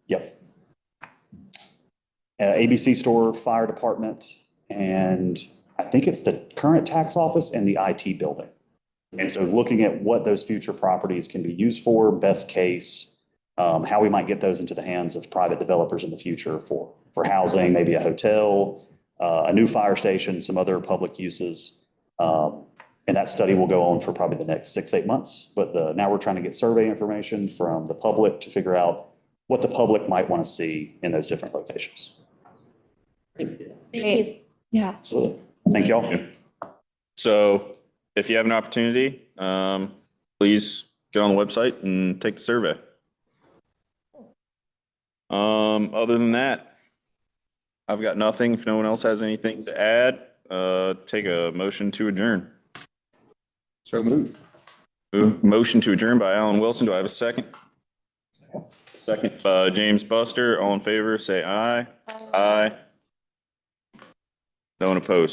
Yep. ABC store, fire department, and I think it's the current tax office and the IT building. And so looking at what those future properties can be used for, best case, how we might get those into the hands of private developers in the future for housing, maybe a hotel, a new fire station, some other public uses. And that study will go on for probably the next 6-8 months. But now we're trying to get survey information from the public to figure out what the public might want to see in those different locations. Thank you. Yeah. Absolutely. Thank y'all. So if you have an opportunity, please get on the website and take the survey. Other than that, I've got nothing. If no one else has anything to add, take a motion to adjourn. So moved. Motion to adjourn by Alan Wilson. Do I have a second? Second by James Buster. All in favor, say aye. Aye. No one opposed.